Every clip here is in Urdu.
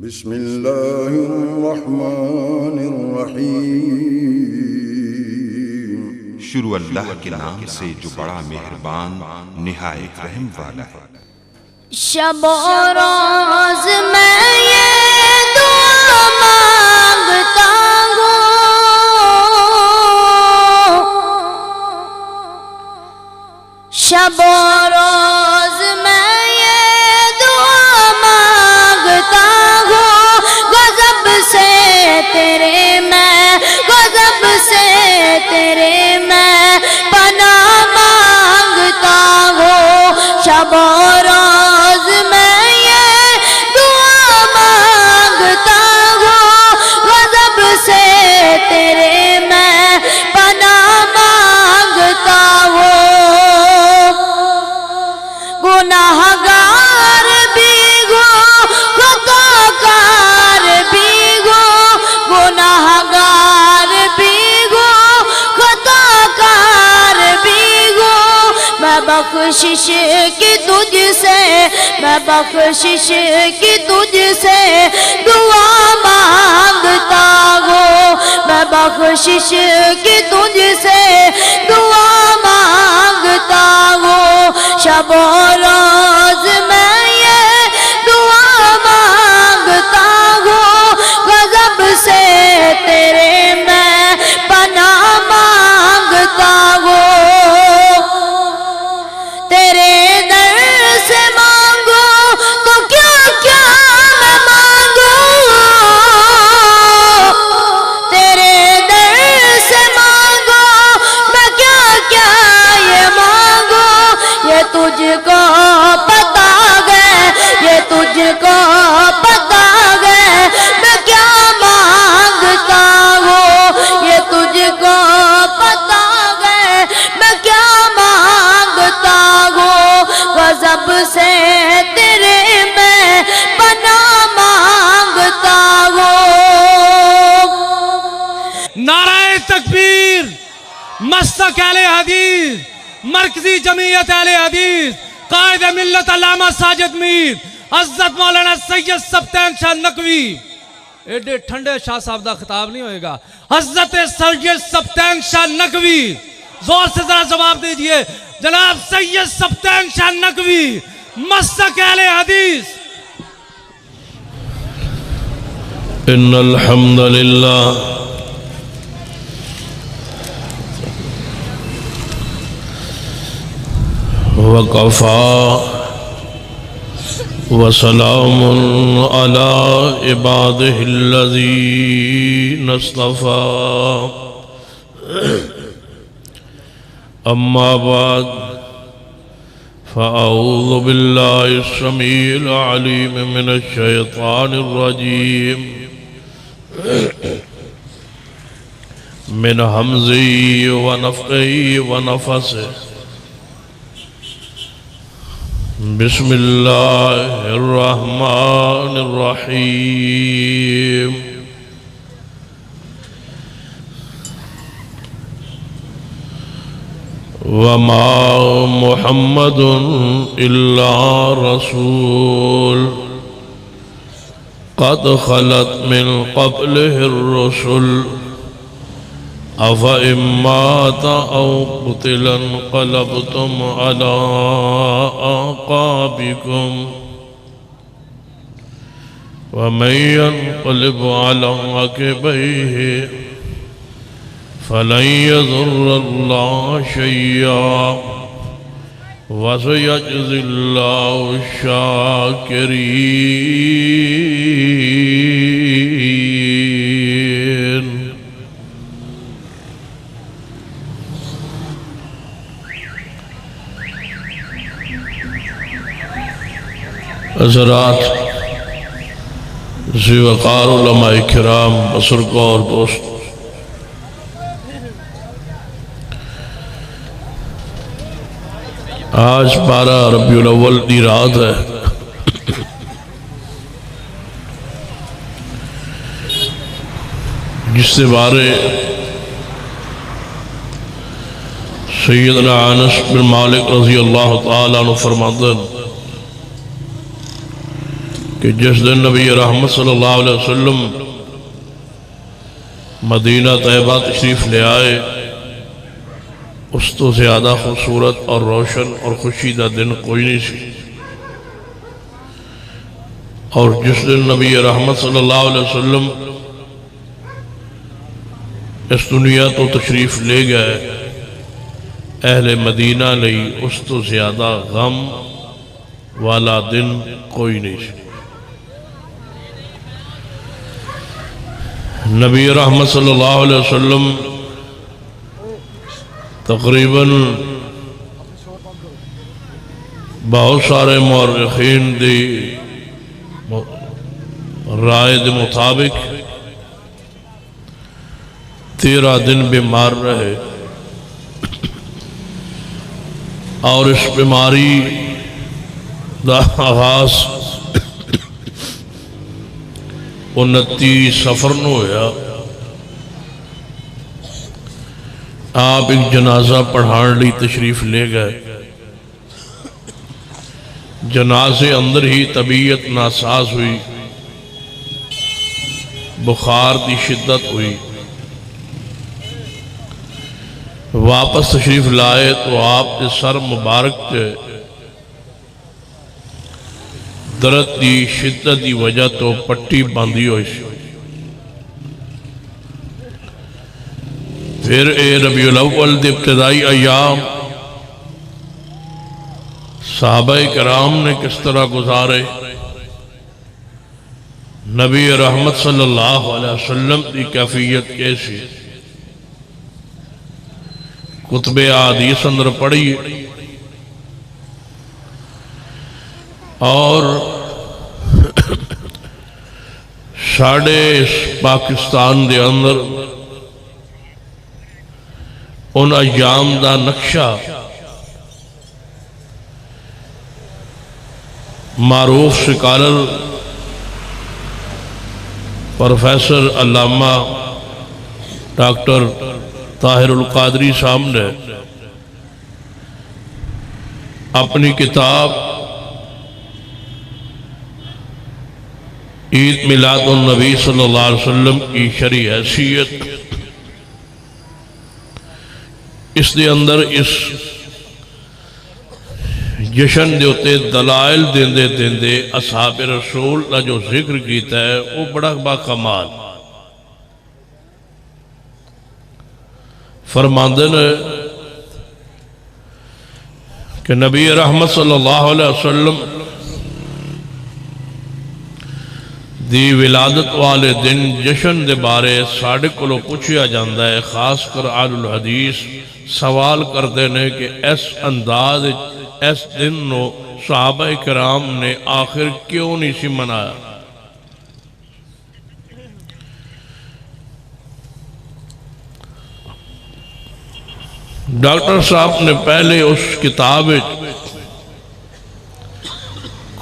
بسم اللہ الرحمن الرحیم۔ شروع اللہ کے نام سے جو بڑا مہربان نہایت رحم والا ہے۔ شب و روز میں یہ دعا مانگتا ہوں، شب و روز میں یہ دعا مانگتا ہوں، غضب سے تیرے میں، غضب سے تیرے میں پناہ مانگتا ہوں۔ شب و روز میں یہ دعا مانگتا ہوں، غضب سے تیرے میں پناہ مانگتا ہوں۔ گناہگار بھی ہوں، خطاکار بھی ہوں، گناہگار بھی ہوں، خطاکار بھی ہوں، میں بخشش کی تجھ سے، میں بخشش کی تجھ سے دعا مانگتا ہوں، میں بخشش کی تجھ سے دعا مانگتا ہوں۔ شب و روز میں یہ دعا مانگتا ہوں، غضب سے تیرے میں پناہ مانگتا ہوں۔ تیرے در سے مانگو تو کیا کیا میں مانگوں، تیرے در سے مانگو میں کیا کیا یہ مانگوں، یہ تجھ کو پتا ہے، یہ تجھ کو پتا ہے میں کیا مانگتا ہوں، یہ تجھ کو پتا ہے میں کیا مانگتا ہوں۔ غضب سے تیرے میں پناہ مانگتا ہوں۔ نعرہ تکبیر، مستق اہل حدیث، مرکزی جمعیت اہل حدیث، قائد ملت علامہ ساجد میر حضرت مولانا سید سبطین شاہ نقوی۔ ایڈے ٹھنڈے شاہ صاحب دا خطاب نہیں ہوئے گا۔ حضرت سید سبطین شاہ نقوی، زور سے ذرا جواب دیجئے، جناب سید سبطین شاہ نقوی، مستق اہل حدیث۔ ان الحمد للہ وَقَفَى وَسَلَامٌ عَلَىٰ عِبَادِهِ الَّذِينَ اصْطَفَىٰ أَمَّا بَعْدُ فَأَعُوذُ بِاللَّهِ السَّمِيعِ الْعَلِيمِ مِنَ الشَّيْطَانِ الرَّجِيمِ مِنْ هَمْزِهِ وَنَفْخِهِ وَنَفْثِهِ۔ بسم اللہ الرحمن الرحیم۔ وما محمد الا رسول قد خلت من قبله الرسل أَفَإِن مَّاتَ أَوْ قُتِلَ انقلبتم عَلَىٰ أَعْقَابِكُمْ وَمَن يَنقَلِبْ عَلَىٰ عَقِبَيْهِ فَلَن يَضُرَّ اللَّهَ شَيْئًا وَسَيَجْزِي اللَّهُ الشَّاكِرِينَ۔ حضرات، ذی وقار علماء کرام، بزرگوں اور دوست، آج 12 ربیع الاول کی رات ہے۔ جس سے بارے سیدنا انس بن مالک رضی اللہ تعالیٰ عنہ فرماتے ہیں کہ جس دن نبی رحمت صلی اللہ علیہ وسلم مدینہ طیبہ تشریف لے آئے، اس تو زیادہ خوبصورت اور روشن اور خوشی دا دن کوئی نہیں سی۔ اور جس دن نبی رحمت صلی اللہ علیہ وسلم اس دنیا تو تشریف لے گئے، اہل مدینہ لئی اس تو زیادہ غم والا دن کوئی نہیں سی۔ نبی رحمت صلی اللہ علیہ وسلم تقریباً بہت سارے مورخین دی رائے دے مطابق 13 دن بیمار رہے، اور اس بیماری دا آغاز 29 سفر نو ہویا۔ آپ ایک جنازہ پڑھان لی تشریف لے گئے، جنازے اندر ہی طبیعت ناساز ہوئی، بخار دی شدت ہوئی۔ واپس تشریف لائے تو آپ کے سر مبارک کے درد دی شدت دی وجہ تو پٹی باندھی ہوئی سی۔ پھر اے ربیع الاول دے ابتدائی ایام صحابہ کرام نے کس طرح گزارے، نبی رحمت صلی اللہ علیہ وسلم کی کیفیت کیسی، کتب احادیث اندر پڑھی، اور ساڑھے پاکستان دے اندر ان ایام دا نقشہ معروف سکالر پروفیسر علامہ ڈاکٹر طاہر القادری صاحب نے اپنی کتاب عید میلاد النبی صلی اللہ علیہ وسلم کی شرعی حیثیت، اس دے اندر اس جشن دے ہوتے دلائل دیندے دیندے اصحاب رسول کا جو ذکر کیتا ہے وہ بڑا با کمال فرماندے نے کہ نبی رحمت صلی اللہ علیہ وسلم دی ولادت والے دن جشن دے بارے ساڑھے کلو پوچھیا جاندہ ہے، خاص کر اہل الحدیث سوال کردے نے کہ اس انداز اس دن نو صحابہ کرام نے آخر کیوں نہیں سی منایا۔ ڈاکٹر صاحب نے پہلے اس کتاب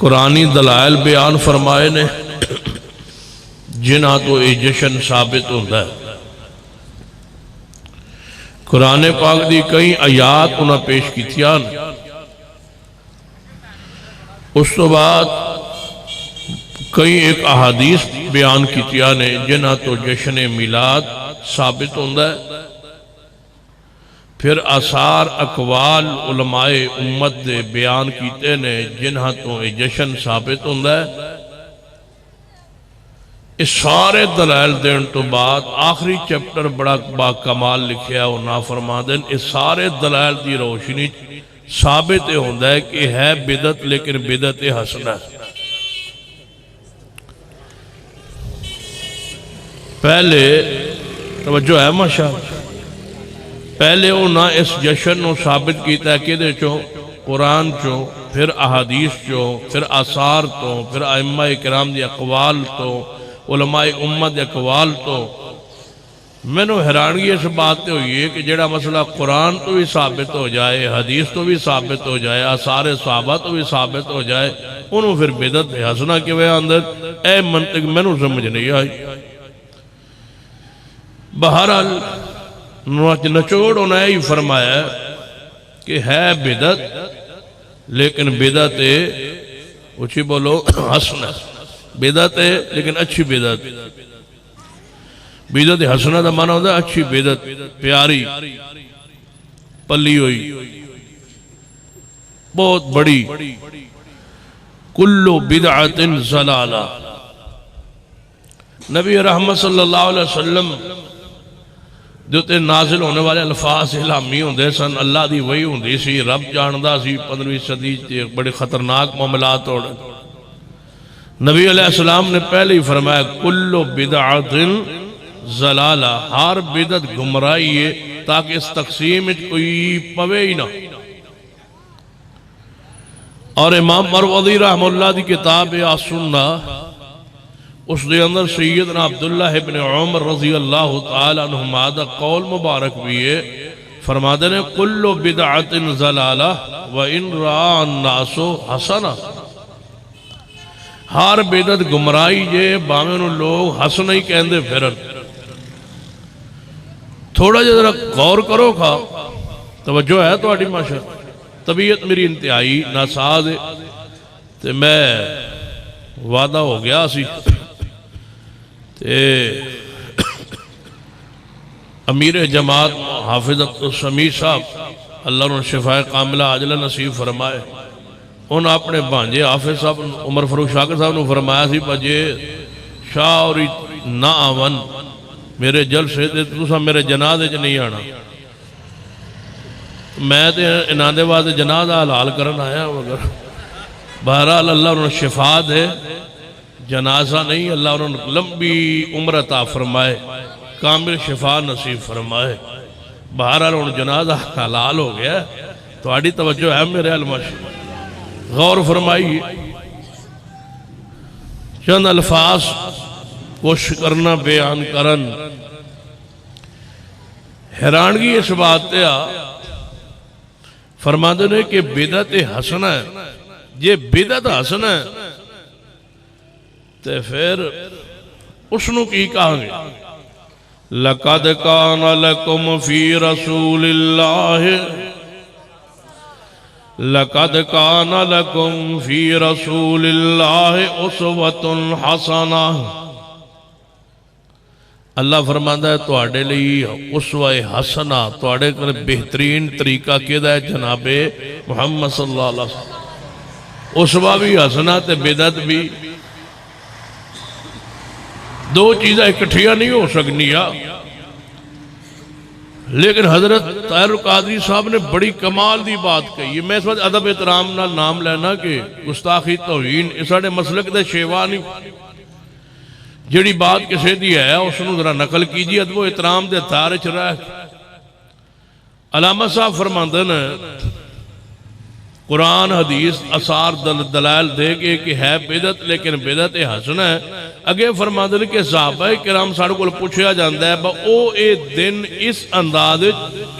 قرآنی دلائل بیان فرمائے نے جنہاں تو یہ جشن ثابت ہوتا ہے۔ قرآن پاک دی کئی آیات انہاں پیش کیتیان، اس تو بعد کئی ایک احادیث بیان کیتیان نے جنہاں تو جشن میلاد ثابت ہوتا ہے۔ پھر آثار اقوال علماء امت دے بیان کیتے نے جنہاں تو یہ جشن ثابت ہوتا ہے۔ اس سارے دلائل دین تو بعد آخری چیپٹر بڑا با کمال لکھیا وہ نافرمادن، اس سارے دلائل دی روشنی ثابت ہوتا ہے کہ ہے بدعت لیکن بدعت حسنہ۔ پہلے توجہ ہے ماشاءاللہ، پہلے انہاں اس جشن نو ثابت کیتا ہے کہ دے چوں قرآن چوں، پھر احادیث چوں، پھر آثار تو، پھر ائمہ کرام دی اقوال تو، علماء امت اقوال تو۔ میں نے حیرانگی اس بات ہوئی ہے کہ جڑا مسئلہ قرآن تو بھی ثابت ہو جائے، حدیث تو بھی ثابت ہو جائے، آثار صحابہ تو بھی ثابت ہو جائے، انہوں پھر بدعت حسنہ کے وے اندر اے منطق میں نے سمجھ نہیں آئی۔ بہرحال نچوڑ انہیں ہی فرمایا کہ ہے بدعت لیکن بدعت اچھی بولو حسنہ۔ بدعت ہے لیکن اچھی بدعت. بدعت حسنہ دا معنی ہوتا ہے اچھی بدعت، پیاری پلی ہوئی بہت بڑی. کل بدعت ضلالہ. نبی رحمت صلی اللہ علیہ وسلم جو نازل ہونے والے الفاظ الہامی ہوندے سن، اللہ دی وحی ہوندی سی، رب جاندا سی 15ویں صدی بڑے خطرناک معاملات ہو رہے. نبی علیہ السلام نے پہلے ہی فرمایا کل بدعت ضلالہ، ہر بدعت گمراہی ہے، تاکہ اس تقسیم کوئی پوے ہی نہ. اور امام مروزی رحمہ اللہ دی کتاب السنہ، اس دے اندر سیدنا عبداللہ ابن عمر رضی اللہ تعالی عنہما دا قول مبارک بھی ہے. فرماتے ہیں کل بدعت ضلالہ وَإِن رَآ النَّاسُ حَسَنَةً. ہر بدعت گمراہی جے باویں انہوں لوگ حسنہ ہی کہندے پھرن. تھوڑا جا ذرا غور کرو کھا، توجہ ہے تو آٹی ماشاء. طبیعت میری انتہائی ناساز ہے، تے میں وعدہ ہو گیا سی تے امیر جماعت حافظ عبدالسمیع صاحب اللہ انہوں نے شفاء کاملہ عاجلہ نصیب فرمائے. انہوں اپنے بھانجے حافظ صاحب عمر فاروق شاکر صاحب نے فرمایا سی بجے شاہ اور نہ آون میرے جلسے تے تساں میرے جنازے چ نہیں آنا. میں تے انہاں دے واسطے جنازہ حلال کرن آیا، مگر بہرحال اللہ انہوں نے شفا دے، جنازہ نہیں، اللہ انہوں نے لمبی عمر عطا فرمائے، کامل شفا نصیب فرمائے. بہرحال انہوں نے جنازہ حلال ہو گیا. تو آڑی توجہ ہے میرے علمش، غور فرمائی. چند الفاظ کوشش کرنا بیان کرن. حیرانگی اس بات تے فرماتے ہیں کہ بدعت حسنہ ہے. یہ بدعت حسنہ ہے تے پھر اس نو کی کہاں گے؟ لَقَدْ كَانَ لَكُمْ فِي رَسُولِ اللَّهِ لَقَدْ كَانَ لَكُمْ فِي رَسُولِ اللَّهِ أُسْوَةٌ حَسَنَةٌ. اللہ فرماتا ہے تو آڑے لئی اسوہ حسنہ، تو آڑے کر بہترین طریقہ کیدا ہے جناب محمد صلی اللہ علیہ وسلم. اسوہ بھی حسنہ تے بدعت بھی، دو چیزیں اکٹھیاں نہیں ہو سکنیا. لیکن حضرت طاہر القادری صاحب نے بڑی کمال دی بات کہی. میں اس وقت ادب احترام نال نام لینا کہ گستاخی توہین اساڑے مسلک دے شیوا نہیں. جڑی بات کسے دی ہے اس نے ذرا نقل کیجیے، ادب و احترام دے تارے چ رہا ہے. علامہ صاحب فرماندے نے قرآن حدیث اثار دلائل دے گے کہ ہے بدعت لیکن بدعت حسنہ ہے. اگے فرماندے نے کہ صحابہ کرام ساڑھے کو پوچھیا جاندہ ہے با او اے دن اس انداز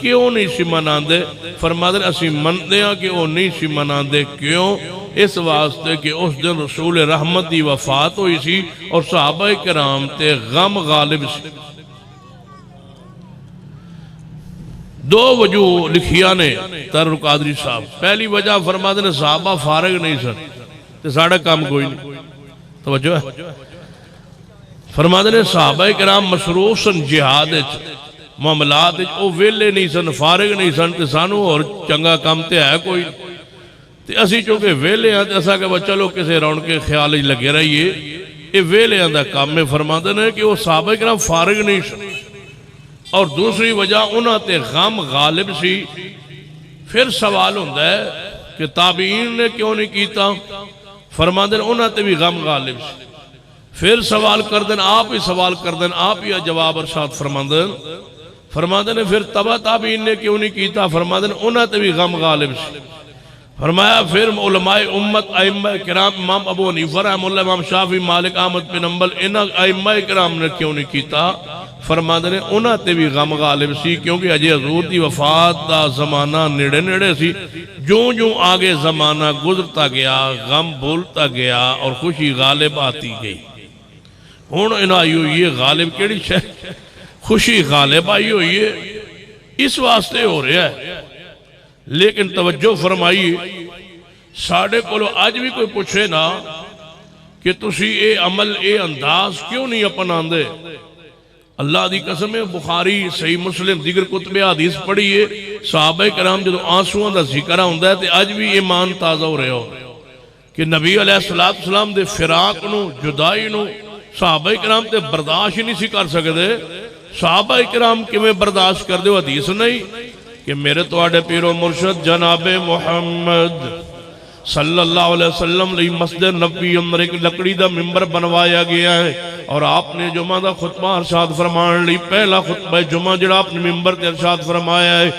کیوں نہیں سی مناندے؟ فرماندے نے اسی مندے ہیں کہ او نہیں سی مناندے. کیوں؟ اس واسطے کہ اس دن رسول رحمت دی وفات ہوئی سی اور صحابہ کرام تے غم غالب سی. دو وجہ لکھیا نے طاہر القادری صاحب. پہلی وجہ فرماتے نے صحابہ فارغ نہیں سن تے ساڑھا کام کوئی نہیں. توجہ ہے. فرماتے نے صحابہ کرام مصروف سن جہاد معاملات او ویلے نہیں سن، فارغ نہیں سن تے سانو اور چنگا کام تے ہے کوئی. تے اسی چونکہ ویلے ہیں تے اسا کہ چلو کسے رون کے خیال لگے رہیے، یہ ویلے ہیں دا کام میں. فرماتے نے کہ وہ صحابہ کرام فارغ نہیں سن. اور دوسری وجہ انہاں تے غم غالب سی. پھر سوال ہوندہ ہے کہ تابعین نے کیوں نہیں کیتا؟ فرماندے انہاں تے بھی غم غالب سی. پھر سوال کردن آپ ہی سوال کردن آپ ہی جواب ارشاد فرماندے نے پھر تبع تابعین نے کیوں نہیں کیتا؟ فرماندے انہاں تے بھی غم غالب سی. فرمایا پھر علماء امت ائمہ کرام امام ابو حنیفہ رحمہ اللہ، امام شافعی، مالک، احمد بن حنبل، انہاں ائمہ کرام نے کیوں نہیں کیتا؟ فرماندے نے انہاں تے بھی غم غالب سی کیونکہ اجے حضور دی وفات دا زمانہ نیڑے نیڑے سی. جو آگے زمانہ گزرتا گیا غم بھولتا گیا اور خوشی غالب آتی گئی. ہون انہائی ہوئی ہے غالب کیڑی شے؟ خوشی غالب آئی ہوئی ہے، اس واسطے ہو رہا ہے. لیکن توجہ فرمائیے، ساڑھے کولو آج بھی کوئی پوچھے نا کہ تسی اے عمل اے انداز کیوں نہیں اپنا دے؟ اللہ دی قسم ہے، بخاری صحیح مسلم دیگر کتب حدیث پڑھیے، صحابہ کرام جدو آنسوؤں دا ذکر ہوندا ہے تے اج بھی ایمان تازہ ہو رہے ہو کہ نبی علیہ السلام دے فراق نو، جدائی نو صحابہ کرام تے برداشت نہیں سی کر سکتے۔ صحابہ کرام کی میں برداشت کر دے؟ حدیث نہیں کہ میرے توڑے پیر و مرشد جناب محمد صلی اللہ علیہ وسلم لئی مسجد نبی اندر ایک لکڑی دا ممبر بنوایا گیا ہے، اور آپ نے جمعہ دا خطبہ ارشاد فرمان لی، پہلا خطبہ جمعہ جڑا آپ نے ممبر تے ارشاد فرمایا ہے،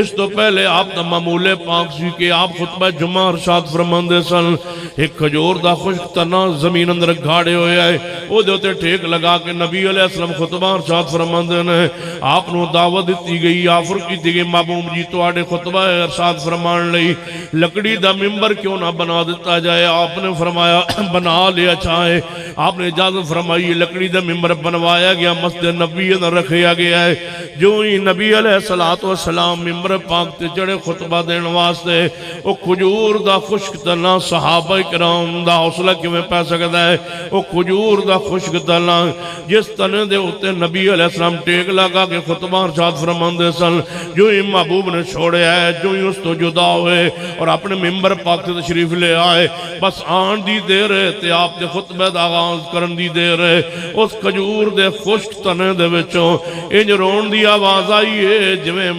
اس تو پہلے آپ دا معمول پاک سی کہ آپ خطبہ جمعہ ارشاد فرمان دے سن، ایک کھجور دا خشک تنا زمین اندر گھاڑے ہوئے آئے، وہ دیوتے ٹھیک لگا کہ نبی علیہ السلام خطبہ ارشاد فرمان دے نے، آپ نو دعوت دیتی گئی، آفر کی دی گئی، محبوب جی تو آڑے خطبہ ارشاد فرمان لئی، لکڑی دا ممبر کیوں نہ بنا دیتا جائے؟ آپ نے فرمایا بنا لیا چاہے، آپ نے اجازت فرمائی، لکڑی دا ممبر بنوایا گیا، مسجد نبی اندر رکھیا گیا ہے۔ جو ہی نبی علیہ السلام ممبر پاک تے جڑے خطبہ دین واسطے، او کھجور دا خشک تنا صحابہ کرام دا حوصلہ کیوں پہ سکتا ہے؟ او کھجور دا خشک تنا جس تنے دے ہوتے نبی علیہ السلام ٹیک لگا کہ خطبہ ارشاد فرمان دے سن، جو ہی محبوب نے چھوڑے آئے، جو ہی اس تو جدا ہوئے اور اپنے ممبر پاک تے تشریف لے آئے، بس آن دی دے رہے تے آپ دے خطبہ دا آغاز کرن دی دے رہے، اس کھجور دے خشک تنے دے وچوں انج رون دی آواز آئی ہے جویں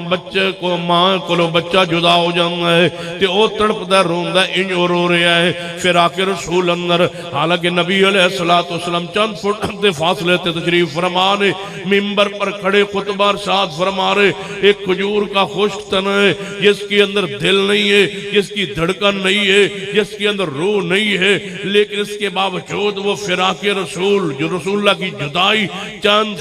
بچے کو ماں کو بچہ جدا ہو جانا ہے تے او تڑپ دا رون دا انج رو رہا ہے۔ پھر آکے رسول اندر، حالانکہ نبی علیہ السلام چند فٹ دے فاصلے تے تشریف فرمانے ممبر پر کھڑے خطبہ ارشاد فرما رہے، ایک کھجور کا خشک تن ہے جس کے اندر دل نہیں ہے، جس کی دھڑکن نہیں ہے، جس کے اندر روح نہیں ہے، لیکن اس کے باوجود وہ فراق رسول، جو رسول اللہ کی جدائی چند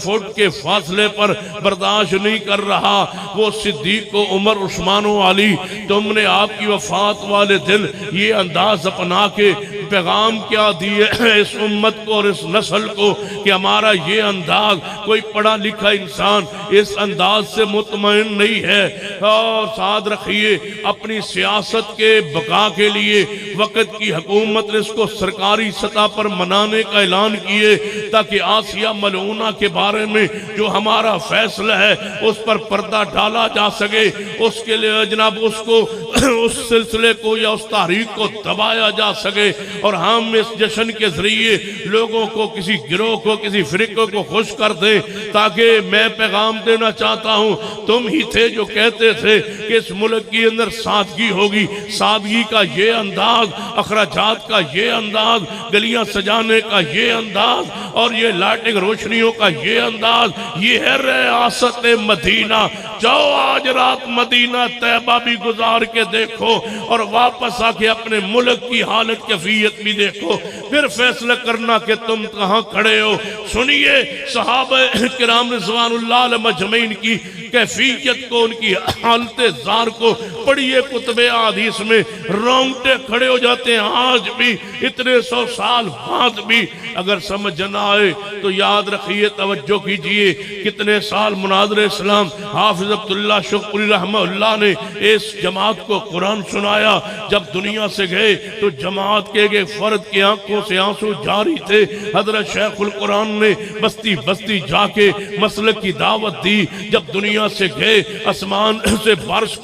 فٹ کے فاصلے پر برداشت نہیں کر رہا۔ وہ صدیق و عمر عثمان و علی، تم نے آپ کی وفات والے دن یہ انداز اپنا کے پیغام کیا دیے اس امت کو اور اس نسل کو کہ ہمارا یہ انداز، کوئی پڑھا لکھا انسان اس انداز سے مطمئن نہیں ہے، اور ساتھ رکھیے اپنی سیاست کے بقا کے لیے وقت کی حکومت نے اس کو سرکاری سطح پر منانے کا اعلان کیے تاکہ آسیہ ملعونہ کے بارے میں جو ہمارا فیصلہ ہے اس پر پردہ ڈالا جا سکے، اس کے لئے جناب اس کو اس سلسلے کو یا اس تحریک کو دبایا جا سکے، اور ہم اس جشن کے ذریعے لوگوں کو، کسی گروہ کو، کسی فرقے کو خوش کر دیں، تاکہ میں پیغام دینا چاہتا ہوں، تم ہی تھے جو کہتے تھے کہ اس ملک کی اندر سادگی ہوگی، سادگی کا یہ انداز، اخراجات کا یہ انداز، گلیاں سجانے کا یہ انداز، اور یہ لائٹنگ روشنیوں کا یہ انداز، یہ ہے ریاست مدینہ۔ جاؤ آج رات مدینہ طیبہ بھی گزار کے دیکھو، اور واپس آ کے اپنے ملک کی حالت کیفیت بھی دیکھو، پھر فیصلہ کرنا کہ تم کہاں کھڑے ہو۔ سنیے صحابہ کرام رضوان اللہ علیہ مجمعین کی کیفیت کو، ان کی حالت زار کو پڑھیے کتب حدیث میں، رونگٹے کھڑے ہو جاتے ہیں۔ آج بھی اتنے 100 سال بعد بھی اگر سمجھ نہ آئے تو یاد رکھیے، توجہ کیجئے، کتنے سال مناظر اسلام حافظ عبداللہ شکری رحمہ اللہ نے اس جماعت کو قرآن سنایا۔ جب دنیا سے گئے تو جماعت کے ایک فرد کی آنکھوں سے آنسو جاری تھے۔ حضرت شیخ القرآن نے بستی بستی جا کے مسلک کی دعوت دی۔ جب دنیا سے گئے، آسمان سے بارش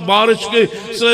بارش کے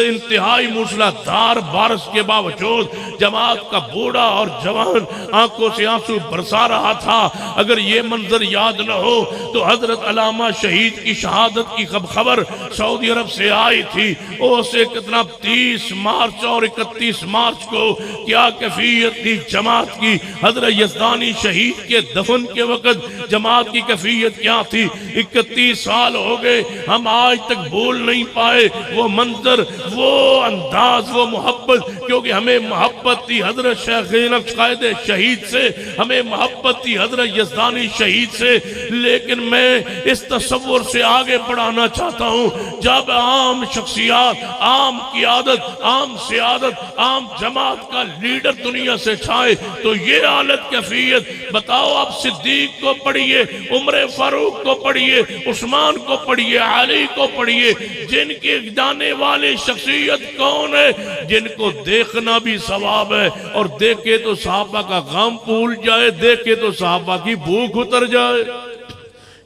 انتہائی موسلادھار بارش کے باوجود جماعت کا بوڑھا اور جوان آنکھوں سے آنسو برسا رہا تھا۔ اگر یہ منظر یاد نہ ہو تو حضرت علامہ شہید کی شہادت کی خبر سعودی عرب سے آئی تھی، اسے کتنا 30 مارچ اور 31 مارچ کو کیا کیفیت تھی جماعت کی۔ حضرت یزدانی شہید کے دفن کے وقت جماعت کی کیفیت کیا تھی۔ 31 سال ہو گئے، ہم آج تک بھول نہیں پائے وہ منظر، وہ انداز، وہ محبت، کیونکہ ہمیں محبت تھی۔ حضرت شیخ قائد عقائد شہید سے، ہمیں محبت تھی حضرت یزدانی شہید سے، لیکن میں اس تصور سے آگے بڑھانا چاہتا ہوں جب عام شخصیات، عام قیادت، عام سیادت، عام جماعت کا لیڈر دنیا سے چھائے تو یہ حالت کیفیت بتاؤ۔ آپ صدیق کو پڑھیے، عمر فاروق کو پڑھیے، عثمان کو پڑھیے، علی کو پڑھیے، جن کے جانے والے شخصیت کون ہے، جن کو دیکھنا بھی ثواب ہے، اور دیکھے تو صحابہ کا غم بھول جائے، دیکھے تو صحابہ کی بھوک اتر جائے۔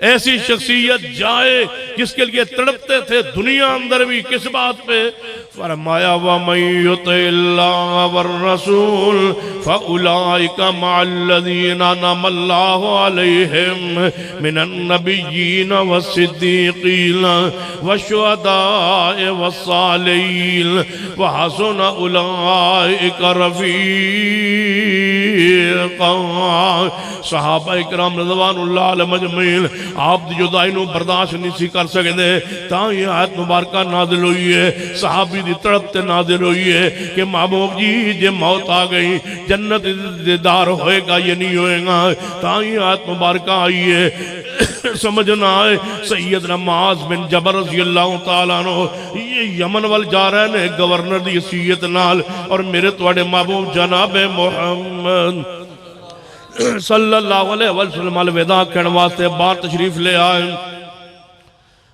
ایسی شخصیت جائے جس کے لیے تڑپتے تھے دنیا اندر بھی، کس بات پہ؟ فرمایا وَمَن يُطِعِ اللَّهَ وَالرَّسُولَ فَأُولَئِكَ مَعَ الَّذِينَ أَنْعَمَ اللَّهُ عَلَيْهِمْ مِنَ النَّبِيِّينَ وَالصِّدِّيقِينَ وَالشُّهَدَاءِ وَالصَّالِحِينَ وَحَسُنَ أُولَئِكَ رَفِيقًا۔ صحابہ اکرام رضوان اللہ علیہم اجمعین آپ دی جدائی نو برداشت نہیں سی کر سکے دے، تاں یہ آیت مبارکہ نازل ہوئی ہے، صحابی دی طرف تے نازل ہوئی ہے کہ محبوب جی جے موت آ گئی جنت دیدار ہوئے گا یہ نہیں ہوئے گا، تاں یہ آیت مبارکہ آئی ہے۔ سمجھنا ہے سیدنا معاذ بن جبل رضی اللہ تعالیٰ عنہ یہ یمن وال جا رہے ہیں گورنر دی حیثیت نال، اور میرے تواڈے محبوب جناب محمد صلی اللہ علیہ وسلم الوداع کرنے واسطے بار تشریف لے آئے۔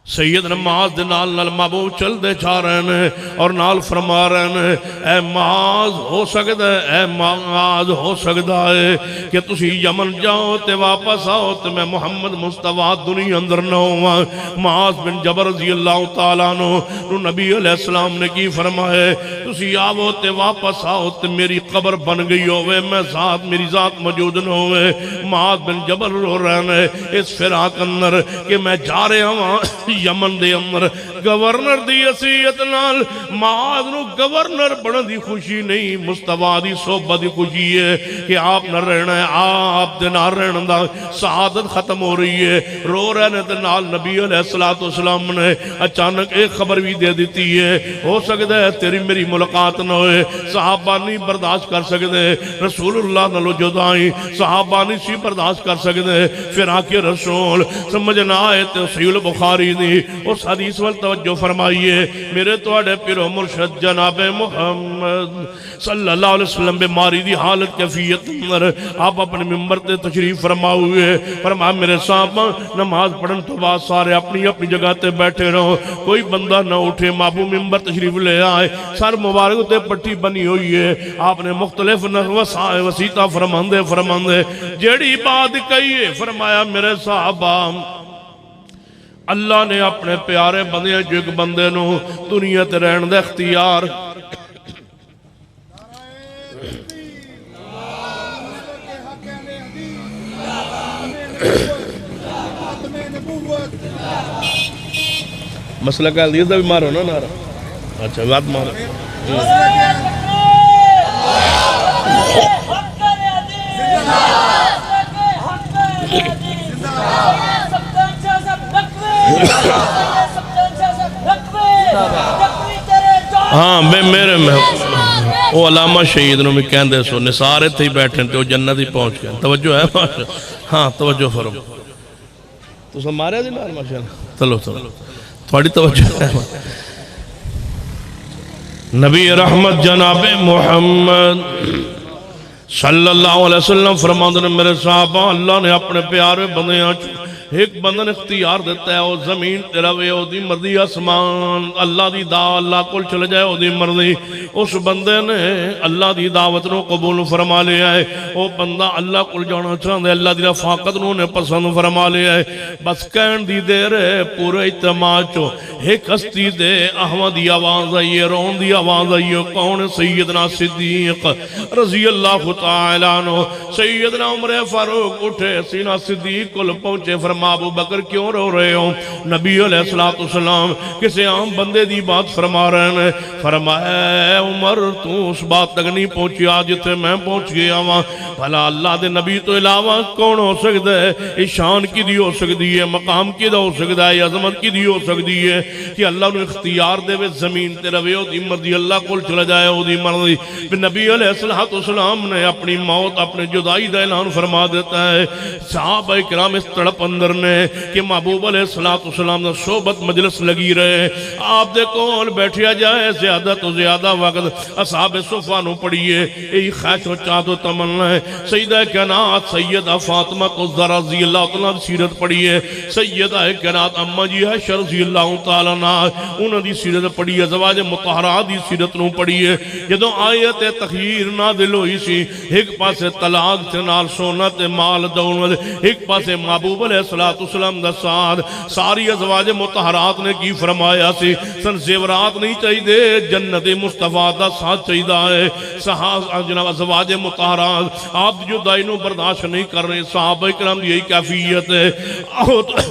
سیدنا معاذ دے نال محبوب چل دے چاہ رہے ہیں اور نال فرما رہے ہیں اے معاذ ہو سکتا ہے، اے معاذ ہو سکتا ہے کہ تسی یمن جاؤ تے واپس آؤ تے میں محمد مصطفیٰ دنیا اندر نہ ہوا۔ معاذ بن جبل رضی اللہ تعالیٰ عنہ نبی علیہ السلام نے کی فرمائے تسی آؤ تے واپس آؤ تے میری قبر بن گئی ہوئے، میں ذات میری ذات موجود نہ ہوئے۔ معاذ بن جبل رو رہے ہیں اس فراق اندر کہ میں جا رہا ہوں یمن دے اندر گورنر دی حیثیت نال، معاذ نو گورنر بڑھن دی خوشی نہیں، مصطفیٰ دی صحبت دی خوشی ہے کہ آپ نہ رہنا ہے، آپ دے نہ رہنا دا سعادت ختم ہو رہی ہے۔ رو رہنے دے نال نبی علیہ السلام نے اچانک ایک خبر بھی دے دیتی ہے، ہو سکتا ہے تیری میری ملاقات نہ ہوئے، صحابہ نہیں برداشت کر سکتے، رسول اللہ نلو جدائی صحابہ نہیں سی برداشت کر سکتے، پھر آکے رسول سمجھنا آئے تو صحیح البخاری دی اس حدیث وال توجہ فرمائیے۔ میرے توڑے پیرو مرشد جناب محمد صلی اللہ علیہ وسلم بیماری دی حالت کیفیت اندر آپ اپنے ممبر تے تشریف فرماؤئے، فرمایا میرے صاحبہ نماز پڑھن تو بعد سارے اپنی اپنی جگہ تے بیٹھے رہو، کوئی بندہ نہ اٹھے۔ مابو ممبر تشریف لے آئے، سر مبارک تے پٹی بنی ہوئی ہے، آپ نے مختلف وسیطہ فرماندے جیڑی بات کہیے فرمایا میرے صحابہ اللہ نے اپنے پیارے بندے جو ایک بندے نو دنیا تے رہن دے اختیار مسئلہ کا حدیث دا بھی مارو نا نارا، اچھا بات مارو۔ ہاں میرے میں وہ علامہ شہید نو میں کہندے سو نثارے تھے بیٹھیں تے وہ جنت ہی پہنچ گئے۔ توجہ ہے ہاں توجہ فرم تو سب مارے دی نال ماشاءاللہ، چلو تھوڑی توجہ ہے۔ نبی رحمت جناب محمد صلی اللہ علیہ وسلم فرماندے نے میرے صحابہ اللہ نے اپنے پیارے بندیاں ایک بندن اختیار دیتا ہے، وہ زمین تے روے وہ دی مرضی، آسمان اللہ دی دعوت اللہ کل چل جائے وہ دی مرضی۔ اس بندے نے اللہ دی دعوت نو قبول فرما لیا ہے، وہ بندہ اللہ کل جانا چاہتا ہے، اللہ دی رفاقت نو نے پسند فرما لیا ہے۔ بس کہن دی دیر ہے پورے اجتماع چو ایک ہستی دے احمد دی آواز آئیے، رون دی آواز آئیے، کون سیدنا صدیق رضی اللہ تعالیٰ عنہ۔ سیدنا عمر فاروق اٹھے، سینہ صدیق کل پہنچے، فرما فرما ابو بکر کیوں رو رہے ہو؟ نبی علیہ السلام کسی عام بندے دی بات فرما رہے ہیں. فرمایا اے عمر تو اس بات تک نہیں پہنچی آج تے میں پہنچ گیا ہوں. بھلا اللہ دے نبی تو علاوہ کون ہو سکتا ہے؟ شان کی دی ہو سکتی ہے، مقام کی دا ہو سکتا ہے، عظمت کی دی ہو سکتی ہے کہ اللہ نے اختیار دے وے زمین تے روے او دی مرضی اللہ کول چلا جائے او دی مرضی. نبی علیہ السلام نے اپنی موت اپنے جدائی دا اعلان فرما دیتا ہے. صحابہ کرام اس تڑپ اندر نے کہ محبوب علیہ السلام نے صحبت مجلس لگی رہے، آپ دے کول بیٹھیا جائے زیادہ تو زیادہ وقت اصحاب صفہ نو پڑھیے. یہی خواہش و چاہت و تمنا ہے. سیدہ کائنات سیدہ فاطمہ الزہرا رضی اللہ تعالیٰ سیرت پڑھیے. سیدہ کائنات اما جی عائشہ رضی اللہ تعالیٰ عنہ انہوں دی سیرت پڑھیے. ازواج مطہرات دی سیرت نو پڑھیے. جدوں آیت تخیر نازل ہوئی سی، ایک پاسے طلاق تے نال سونا تے مال دولت، ایک پاسے محبوب علیہ السلام دا ساتھ. ساری ازواج مطہرات نے کی فرمایا سی سن زیورات نہیں چاہیے، جنت مصطفیٰ دا ساتھ چاہیے ہے. جناب ازواج مطہرات آپ جدائی نو برداشت نہیں کر رہے. صحابہ کرام یہی کیفیت ہے.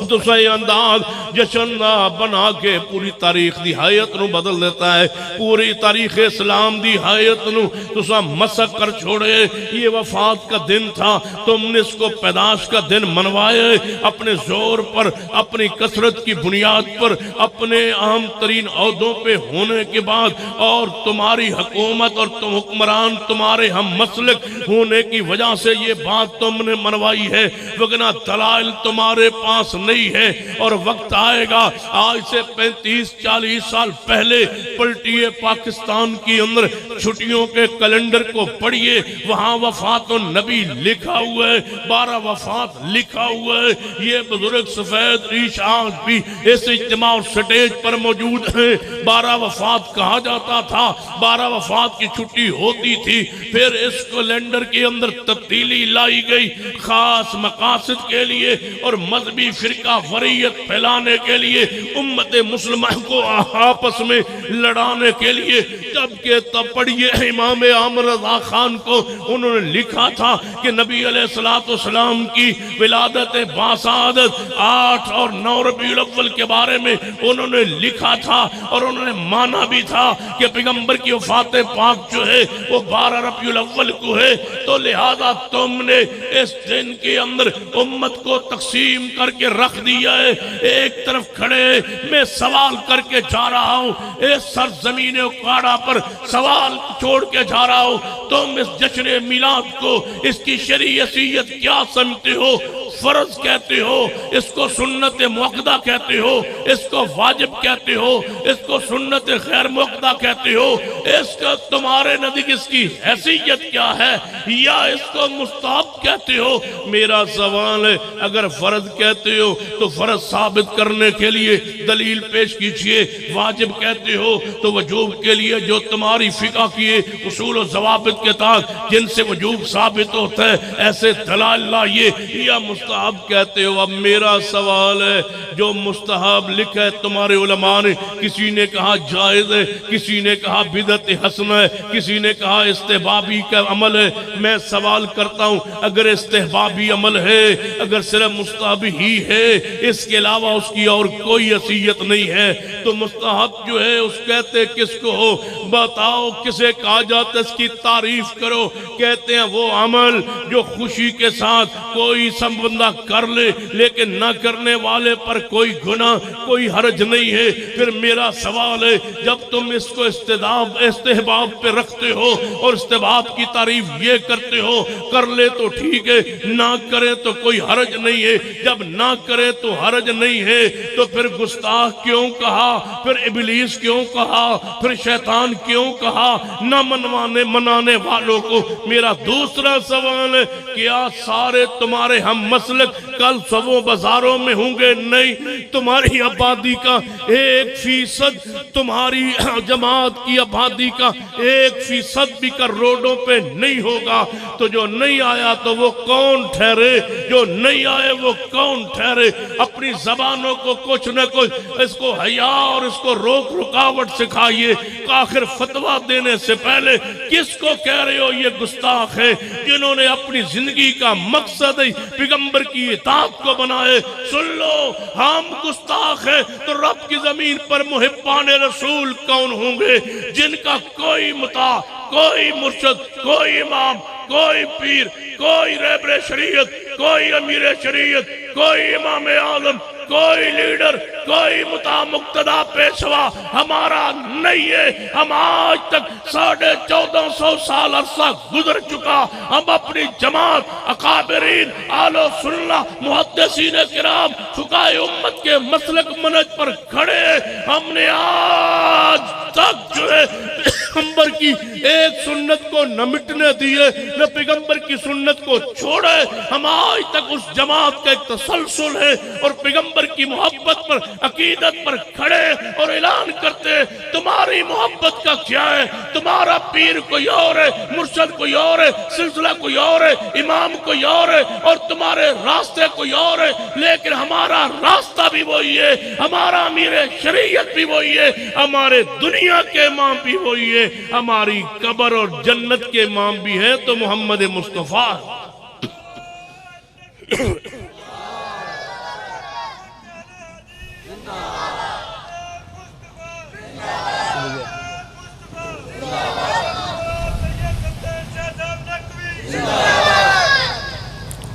تو صحیح انداز جشن بنا کے پوری تاریخ دی حیات نو بدل دیتا ہے. پوری تاریخ اسلام دی حیات نو تو سا مسک کر چھوڑے. یہ وفات کا دن تھا، تم نے اس کو پیداش کا دن منوائے اپنے زور پر، اپنی کثرت کی بنیاد پر، اپنے عام ترین عہدوں پہ ہونے کے بعد، اور تمہاری حکومت اور تم حکمران تمہارے ہم مسلک ہونے کی وجہ سے یہ بات تم نے منوائی ہے، وگرنہ دلائل تمہارے پاس نہیں ہے. اور وقت آئے گا آج سے 35-40 سال پہلے پلٹیے پاکستان کی اندر چھٹیوں کے کیلنڈر کو پڑھیے، وہاں وفات النبی لکھا ہوا ہے، 12 وفات لکھا ہوا ہے. یہ بزرگ سفید ریش آج بھی اس اجتماع اور سٹیج پر موجود ہیں. 12 وفات کہا جاتا تھا، 12 وفات کی چھٹی ہوتی تھی. پھر اس کیلنڈر کے اندر تبدیلی لائی گئی خاص مقاصد کے لیے اور مذہبی فرقہ وریت پھیلانے کے لیے، امت مسلمہ کو آپس میں لڑانے کے لیے. جبکہ تب پڑھیے امام عامر رضا خان کو انہوں نے لکھا تھا کہ نبی علیہ السلام کی ولادت باسعادت 8 اور 9 ربیع الاول کے بارے میں انہوں نے لکھا تھا، اور انہوں نے مانا بھی تھا کہ پیغمبر کی وفات پاک جو ہے وہ 12 ربیع الاول کو ہے. تو لہذا تم نے اس دن کے اندر امت کو تقسیم کر کے رکھ دیا ہے. ایک طرف کھڑے میں سوال کر کے جا رہا ہوں، اس سرزمین اکاڑا پر سوال چھوڑ کے جا رہا ہوں، تم اس جشن میلاد کو اس کی شرعی حیثیت کیا سمجھتے ہو؟ فرض کہتے ہو، اس کو سنت موقدہ کہتے ہو، اس کو واجب کہتے ہو، اس کو سنت غیر موقدہ کہتے ہو، اس کا تمہارے نزدیک اس کی حیثیت کیا ہے، یا اس کو مستحب کہتے ہو؟ میرا سوال ہے اگر فرض کہتے ہو تو فرض ثابت کرنے کے لیے دلیل پیش کیجئے، واجب کہتے ہو تو وجوب کے لیے جو تمہاری فقہ کی اصول و ضوابط کے تحت جن سے وجوب ثابت ہوتا ہے ایسے دلائل لائیے، یا مستحب کہتے ہو؟ اب میرا سوال ہے جو مستحب لکھا ہے تمہارے علماء نے، کسی نے کہا جائز ہے، کسی نے کہا بدعت حسن ہے، کسی نے کہا استحبابی کا عمل ہے. میں سوال کرتا ہوں اگر استحبابی عمل ہے، اگر صرف مستحب ہی ہے، اس کے علاوہ اس کی اور کوئی حیثیت نہیں ہے، تو مستحب جو ہے اس کہتے کس کو ہو؟ بتاؤ کسے کہا جاتا ہے؟ اس کی تعریف کرو. کہتے ہیں وہ عمل جو خوشی کے ساتھ کوئی سب بندہ کر لے لیکن نہ کرنے والے پر کوئی گناہ کوئی حرج نہیں ہے. پھر میرا سوال ہے جب تم اس کو استحباب پہ رکھتے ہو اور استحباب کی تعریف یہ کرتے ہو، کر لے تو ٹھیک ہے، نہ کرے تو کوئی حرج نہیں ہے، جب نہ کرے تو حرج نہیں ہے تو پھر گستاخ کیوں کہا؟ پھر ابلیس کیوں کہا؟ پھر شیطان کیوں کہا نہ منانے والوں کو؟ میرا دوسرا سوال ہے کیا سارے تمہارے ہم مسلک کل صبح بازاروں میں ہوں گے؟ نہیں. تمہاری آبادی کا 1% تمہاری جماعت کی آبادی کا 1% بھی کر روڈوں پہ نہیں ہوگا. تو جو نہیں آیا تو وہ کون ٹھہرے؟ جو نہیں آئے وہ کون ٹھہرے؟ اپنی زبانوں کو کچھ نہ کچھ اس کو حیا اور اس کو روک رکاوٹ سکھائیے. آخر فتویٰ دینے سے پہلے کس کو کہہ رہے ہو یہ گستاخ ہے جنہوں نے اپنی زندگی کا مقصد پیغمبر پیغمبر کی اطاعت کو بنائے. سن لو ہم گستاخ ہیں تو رب کی زمین پر محبان رسول کون ہوں گے جن کا کوئی مطاع، کوئی مرشد، کوئی امام، کوئی پیر، کوئی رہبر شریعت، کوئی امیر شریعت، کوئی امام اعظم، کوئی لیڈر، کوئی مطاع مقتدا پیشوا ہمارا نہیں ہے. ہم آج تک 1450 سال عرصہ گزر چکا، ہم اپنی جماعت، اکابرین، اہل سنہ، محدثین کرام، فقہائے امت کے مسلک منہج پر کھڑے. ہم نے آج تک جو ہے پیغمبر کی ایک سنت کو نہ مٹنے دیے، نہ پیغمبر کی سنت کو چھوڑے. ہم آج تک اس جماعت کا ایک تسلسل ہے اور پیغمبر کی محبت پر، عقیدت پر کھڑے اور اعلان کرتے تمہاری محبت کا کیا ہے؟ تمہارا پیر کوئی اور ہے، مرشد کوئی اور ہے، سلسلہ کوئی اور ہے، امام کوئی اور ہے اور تمہارے راستے کوئی اور ہے، لیکن ہمارا راستہ بھی وہی ہے، ہمارا امیر شریعت بھی وہی ہے، ہمارے دنیا کے امام بھی وہی ہے، ہماری قبر اور جنت کے امام بھی ہے تو محمد مصطفیٰ.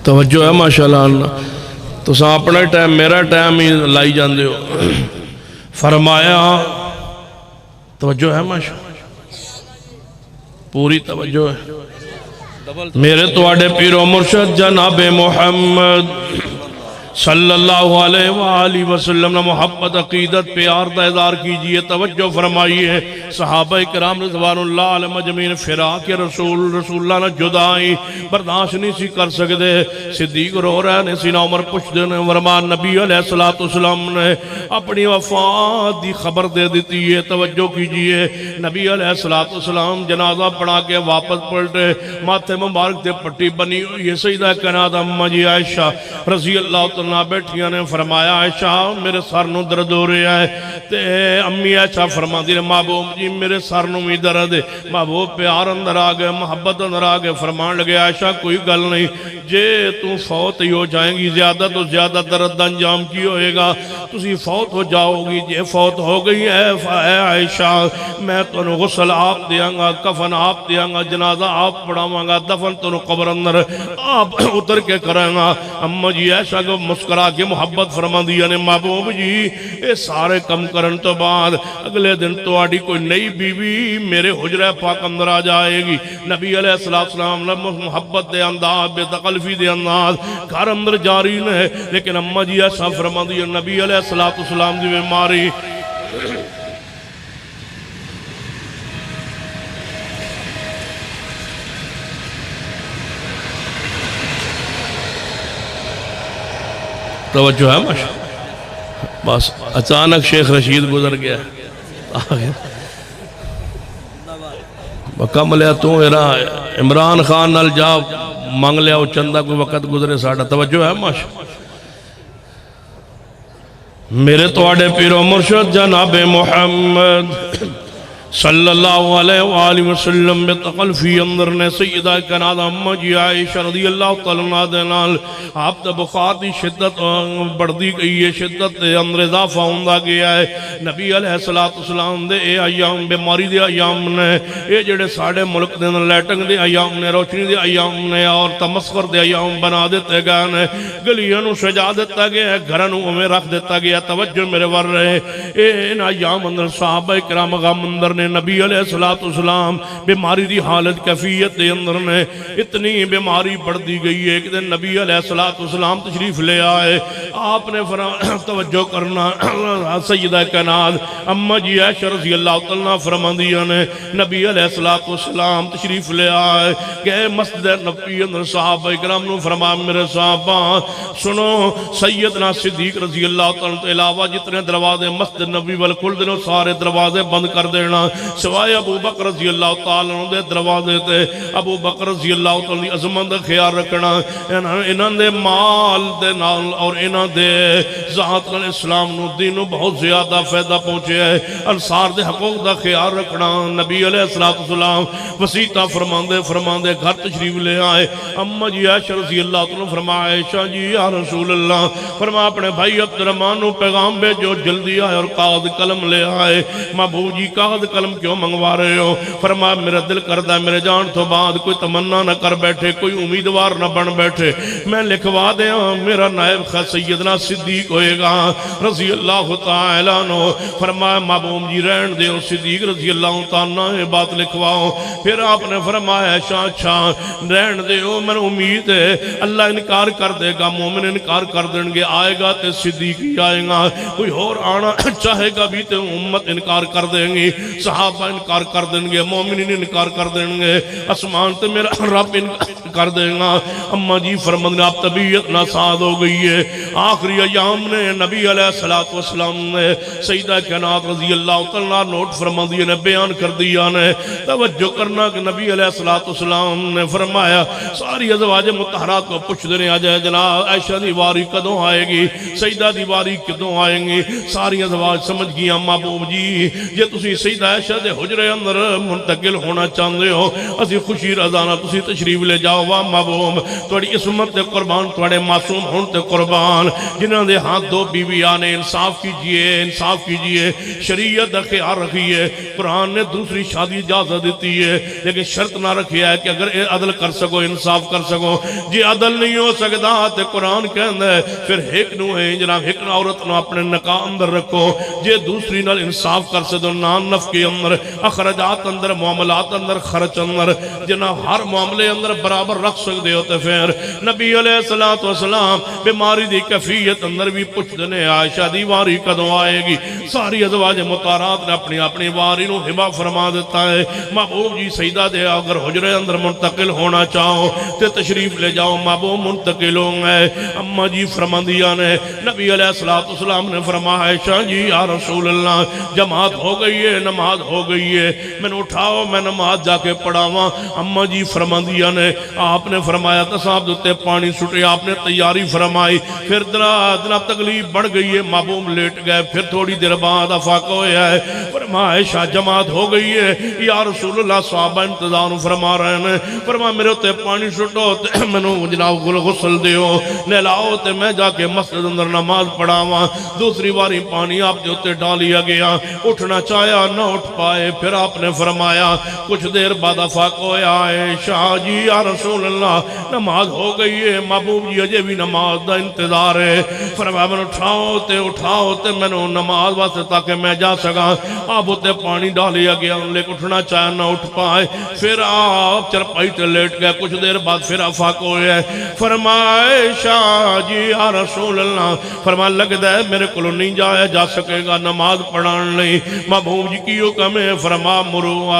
توجہ ہے ماشاءاللہ. تو ساں اپنا ٹائم میرا ٹائم ہی لائی جاندے ہو. فرمایا توجہ ہے ماشاءاللہ، پوری توجہ ہے. میرے تواڈے پیر و مرشد جناب محمد صلی اللہ علیہ وآلہ وسلم نے محبت عقیدت پیار دا اظہار کیجئے. توجہ فرمائیے. صحابہ کرام رضوان اللہ علیہ مجمعین فراق رسول اللہ نے جدائی برداشت نہیں سی کر سکتے. صدیق رو رہے نے، سینہ عمر پوچھ دینے، ورمان نبی علیہ السلام نے اپنی وفات دی خبر دے دیتی ہے. توجہ کیجئے. نبی علیہ السلام جنازہ پڑھا کے واپس پلٹے، ماتھے مبارک تے پٹی بنی ہوئی ہے. سیدہ کائنات اماں جی عائشہ رضی اللہ تعالیٰ بیٹھیاں نے فرمایا عائشہ میرے سر نو درد ہو رہا ہے. تے امی عائشہ فرما دی محبوب جی میرے سر نو بھی درد ہے. محبوب پیار اندر آ گئے، محبت اندر آ گئے. فرمان لگے عائشہ کوئی گل نہیں، جے تو فوت ہی ہو جائیں گی زیادہ تو زیادہ درد انجام کی ہوئے گا، تسی فوت ہو جاؤ گی. جے فوت ہو گئی ہے عائشہ میں تو غسل آپ دیاں گا، کفن آپ دیاں گا، جنازہ آپ پڑھاواں گا، دفن تو قبر اندر آپ اتر کے کریں گا. اما جی عائشہ کو مسکرا کے محبت فرما دیا نے محبوب جی اے سارے کم کرن تو بعد اگلے دن تو آڑی کوئی نئی بیوی میرے حجرہ پاک اندر آ جائے گی. نبی علیہ السلام نے محبت دے انداز بے تکلفی دے انداز گھر اندر جاری ہے. لیکن اما جی ایسا فرما دیا نبی علیہ السلام دی بیماری توجہ ہے ماشاءاللہ. بس اچانک شیخ رشید گزر گیا کم لیا تو عمران خان نال جا مانگ لیا وہ چندہ کوئی وقت گزرے ساڑھا. توجہ ہے ماشاءاللہ. میرے تواڈے پیر و مرشد جناب محمد صلی اللہ علیہ وآلہ وسلم میں تقلفی اندر نے سیدہ کائنات اماں جی عائشہ رضی اللہ تعالیٰ عنہ دے نال آپ دا بخار دی شدت بڑھ دی گئی ہے، شدت دے اندر اضافہ ہوندہ گیا ہے. نبی علیہ السلام دے اے ایام بیماری دے ایام نے، اے جڑے ساڑھے ملک دے لیٹنگ دے ایام نے، روشنی دے ایام نے اور تمسخر دے ایام بنا دیتے گئے نے، گلیاں سجا دیتا گیا، گھرانوں ہمیں رکھ دیتا گیا. توجہ میرے ور رہے. اے ان ایام اندر صحابہ کرام غم اندر نے نبی علیہ السلام بیماری دی حالت کیفیت دے اندر نے اتنی بیماری بڑھ دی گئی ہے. ایک دن نبی علیہ السلام تشریف لے آئے. آپ نے توجہ کرنا سیدہ کائنات اماں جی عائشہ رضی اللہ تعالیٰ فرما دیا نے نبی علیہ السلام تشریف لے آئے کہ مسجد نبی اندر صحابہ اکرام نے فرمایا میرے صحابہ سنو سیدنا صدیق رضی اللہ تعالیٰ علاوہ جتنے دروازے مسجد نبی والکل دنوں سارے دروازے بند کر دینا. سوائے ابو بکر رضی اللہ تعالیٰ عنہ دے دروازے تے ابو بکر رضی اللہ تعالیٰ دی عظمت دا خیال رکھنا انہاں دے مال دے نال اور انہاں دے ذات نال اسلام نو دین نو بہت زیادہ فائدہ پہنچے ہے انصار دے حقوق دا خیال رکھنا نبی علیہ السلام وسیطہ فرماندے گھر تشریف لے آئے اما جی عائشہ رضی اللہ تعالیٰ فرمایا عائشہ جی یا رسول اللہ فرما اپنے بھائی عبد الرحمن نو پیغام بھیجو جلدی آئے اور کاغذ قلم لے آئے محبوب جی کاغذ قلم کیوں منگوا رہے ہو فرمایا میرا دل کردہ میرے جان تو بعد کوئی تمنا نہ کر بیٹھے کوئی امیدوار نہ بن بیٹھے میں لکھوا دیا میرا نائب سیدنا صدیق ہوئے گا رضی اللہ تعالیٰ عنہ فرمایا محبوب جی رہن دے صدیق رضی اللہ تعالیٰ عنہ بات لکھواؤ پھر آپ نے فرمایا اچھا رہن دے میں امید ہے اللہ انکار کر دے گا مومن انکار کر دیں گے آئے گا تے صدیق ہی آئے گا کوئی اور آنا چاہے گا بھی تے امت انکار کر دیں گی صحابہ انکار کر دیں گے مومنین انکار کر دیں گے اسمان تے میرا رب انکار کر دیں گا اما جی فرمانے آپ طبیعت ناساد ہو گئی ہے آخری ایام نے نبی علیہ السلام نے سیدہ کائنات رضی اللہ تعالیٰ نوٹ فرما دیا نے بیان کر دیا نے توجہ کرنا کہ نبی علیہ السلام نے فرمایا ساری ازواج مطہرات کو پوچھ دینے آ جائے جناب عائشہ دی واری کدوں آئے گی سیدہ دی واری کدوں آئیں گی ساری ازواج سمجھ گیا محبوب جی جے تسی سیدہ عائشہ دے حجرے اندر منتقل ہونا چاہتے ہو اسی خوشی رضانا تسی تشریف لے جاؤ واہ محبوب توڑی اسمت دے قربان توڑے معصوم ہون تے قربان جنہاں دے ہاتھ دو بیویاں نے انصاف کیجئے شریعت دا خیال رکھیے قرآن نے دوسری شادی اجازت دیتی ہے لیکن شرط نہ رکھیا ہے کہ اگر عدل کر سکو انصاف کر سکو جی عدل نہیں ہو سکتا تے قرآن کہندا ہے پھر ایک نو ہے جناب ایک عورت نو اپنے نکاح اندر رکھو جے دوسری نال انصاف کر سکو نان نف کے اندر اخراجات اندر معاملات اندر خرچ اندر جناب ہر معاملے اندر برابر رکھ سکتے ہو تے پھر نبی علیہ السلام بیماری دی کیفیت اندر بھی پوچھ دنے عائشہ دی واری کدوں آئے گی ساری ازواج مطہرات نے اپنی واری نو ہبا فرما دیتا ہے محبوب جی سیدہ دے اگر حجرے اندر منتقل ہونا چاہو تے تشریف لے جاؤ محبوب منتقل ہوں گے اما جی فرماندیاں نے نبی علیہ السلام نے فرمایا عائشہ جی یا رسول اللہ جماعت ہو گئی ہے نماز ہو گئی ہے میں نے اٹھاؤ میں نماز جا کے پڑھاواں اما جی فرماندیاں نے آپ نے فرمایا تصاب دوتے پانی سٹے آپ نے تیاری فرمائی پھر جناب تکلیف بڑھ گئی ہے محبوب لیٹ گئے پھر تھوڑی دیر بعد افاق ہویا ہے فرمایا عائشہ جماعت ہو گئی ہے یا رسول اللہ صحابہ انتظار فرما رہے ہیں فرمایا میرے ہوتے پانی سٹو میں نے جناب غسل دیو نہلاؤ تے میں جا کے مسجد اندر نماز پڑھاواں دوسری باری پانی آپ کے ہوتے ڈالیا گیا اٹھنا چاہیا نہ اٹھ پائے پھر آپ نے فرمایا کچھ دیر بعد افاق ہویا عائشہ جی یا رسول اللہ نماز ہو گئی ہے محبوب جی اجے بھی نماز دا انتظار ہے فرمایا میں اٹھاؤ تے میں نے نماز واسطے تاکہ میں جا سکا آپ ہوتے پانی ڈالیا گیا لیکن اٹھنا چاہیا نہ اٹھ پائے پھر آپ چرپائی تے لیٹ گئے کچھ دیر بعد پھر افاق ہوئے فرمایا عائشہ جی یا رسول اللہ فرمایا لگتا ہے میرے کو نہیں جایا جا سکے گا نماز پڑھان نہیں محبوب جی کی حکم ہے فرمایا مرو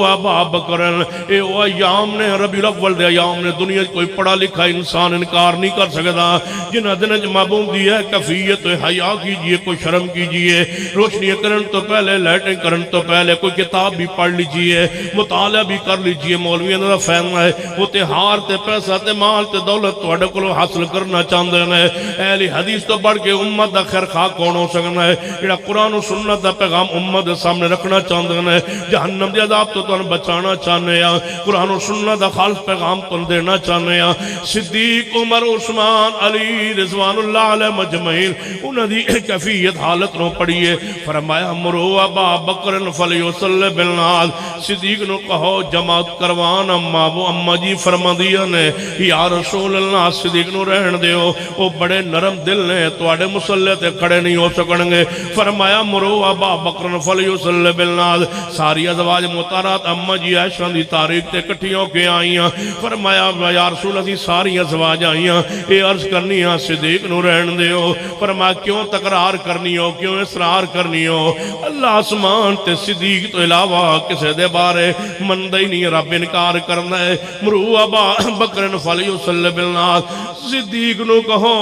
ابا بکرن اے وہ ایام نے ربیع الاول دے ایام نے دنیا کوئی پڑھا لکھا انسان انکار نہیں کر سکتا جنہ دن محبوب دی ہے کفیت حیا کیجئے کوئی شرم کیجئے روشنی کرن تو پہلے لائٹنگ کرن تو پہلے کوئی کتاب بھی پڑھ لیجئے مطالعہ بھی کر لیجئے مولوی اندر فہم ہے وہ تہار تے پیسہ تے مال تے دولت تو اڈے کو حاصل کرنا چاہتے ہیں اہل حدیث تو بڑھ کے امت دا خیر خواہ کون ہو سکنا ہے جڑا قرآن و سنت دا پیغام امت دے سامنے رکھنا چاہتے ہیں جہنم دے عذاب تو تن بچانا چاہنے ہیں قرآن و سنت دا خالص پیغام تن دینا چاہنے ہیں صدیق عمر عثمان علی رضوان اللہ علیہ مجمعین انہوں دی کیفیت حالت نو پڑھیے فرمایا مرو ابا بکر فلیصلی بالناس صدیق نو کہو جماعت کروان اما جی فرما دیا نے یا رسول اللہ صدیق نو رہن دیو وہ بڑے نرم دل نے توڑے مسلح تے کھڑے نہیں ہو سکن گے فرمایا مرو ابا بکر فلیصلی بالناس ساری ازواج مطہرات اما جی عائشہ دی تاریخ تے کٹھیوں کے آئیاں فرمایا یا رسول اللہ ساری ازواج آئیاں اے عرض کرنی ہاں صدیق نو رہن دیو فرمایا کیوں تقرار کرنی ہو کیوں اصرار کرنی ہو اللہ آسمان تے صدیق تو علاوہ کسے دے بارے مندہ ہی نہیں رب انکار کرنا ہے مرو ابا بکر فلیصلی بالناس صدیق نو کہو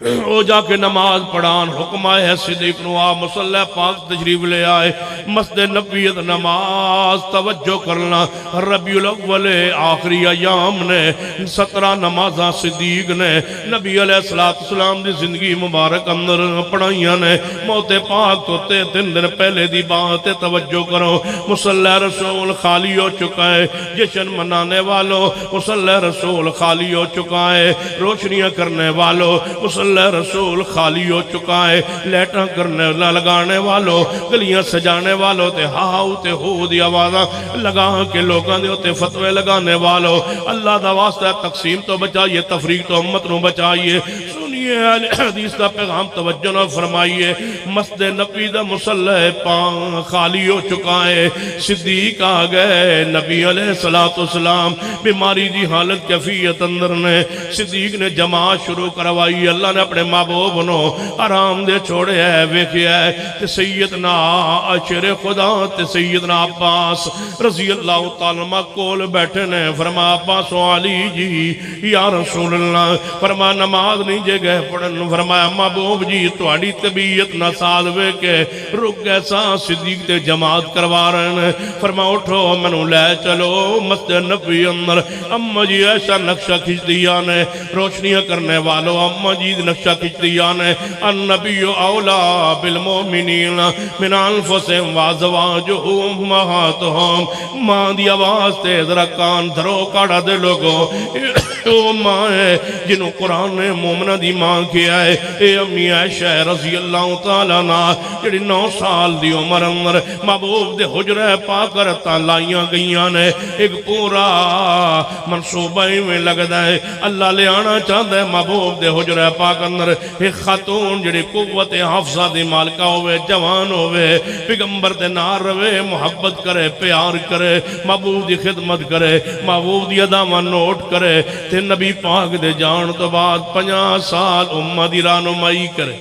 او جا کے نماز پڑھان حکم آئے ہے صدیق نو آ مصلی پاک تشریف لے آئے مسجد نبویت نماز توجہ کرنا ربیع الاول آخری ایام نے 17 نمازاں صدیق نے نبی علیہ السلام دی زندگی مبارک اندر پڑھائیاں نے موت پاک تو 3 دن پہلے دی بات توجہ کرو مصلی رسول خالی ہو چکا ہے جشن منانے والوں مصلی رسول خالی ہو چکا ہے روشنیاں کرنے والوں مصلی رسول خالی ہو چکا ہے لیٹاں کرنے لگانے والوں گلیاں سجانے والوں تے ہاؤ تے ہو دی آوازاں لگا کے لوگاں دے ہوتے فتوے لگانے والوں اللہ دا واسطہ تقسیم تو بچائیے تفریق تو امت نو بچائیے سنیے حدیث دا پیغام توجہ نہ فرمائیے مسجد نبی دا مصلی پاک خالی ہو چکا ہے صدیق آ گئے نبی علیہ السلام بیماری دی حالت کیفیت اندر نے صدیق نے جماعت شروع کروائی اللہ نے اپنے محبوب نو آرام دے چھوڑے ہے ویکھیا ہے تے سیدنا عشر خدا تے سیدنا عباس رضی اللہ تعالیٰ عنہ کول بیٹھے نے فرما عباس و علی جی یا رسول اللہ فرما نماز نہیں جے گئے پڑھن فرمایا محبوب جی تواڈی طبیعت نہ ساز وے کے رک ایسا صدیق تے جماعت کروا رہے ہیں فرما اٹھو منو لے چلو مسجد نبی اندر اما جی ایسا نقشہ کھچ دیا نے روشنیاں کرنے والوں اما جی نقشہ کھچ دیا نے النبی اولا بالمومنین من انفسہم وازواجہم امہاتہم ماں دی آواز تے ذرا کان دھرو کاڑا دے لوگوں او ماں ہے جنہوں قرآن نے مومنہ دی ماں کیا ہے اے امی عائشہ رضی اللہ تعالیٰ عنہ جڑی 9 سال دی عمر اندر محبوب دے حجرہ پاک رتاں لائیاں گئیاں نے ایک پورا منصوبہ میں لگدا ہے اللہ لے آنا چاہتا ہے محبوب دے حجرہ پاک اندر ایک خاتون جڑی قوت حافظہ دی مالکہ ہوئے جوان ہوئے پیغمبر دے نار روے محبت کرے پیار کرے محبوب دی خدمت کرے محبوب دی ادامہ نوٹ کرے تے نبی پاک دے جان تو بعد 50 سال امہ دی رانمائی کرے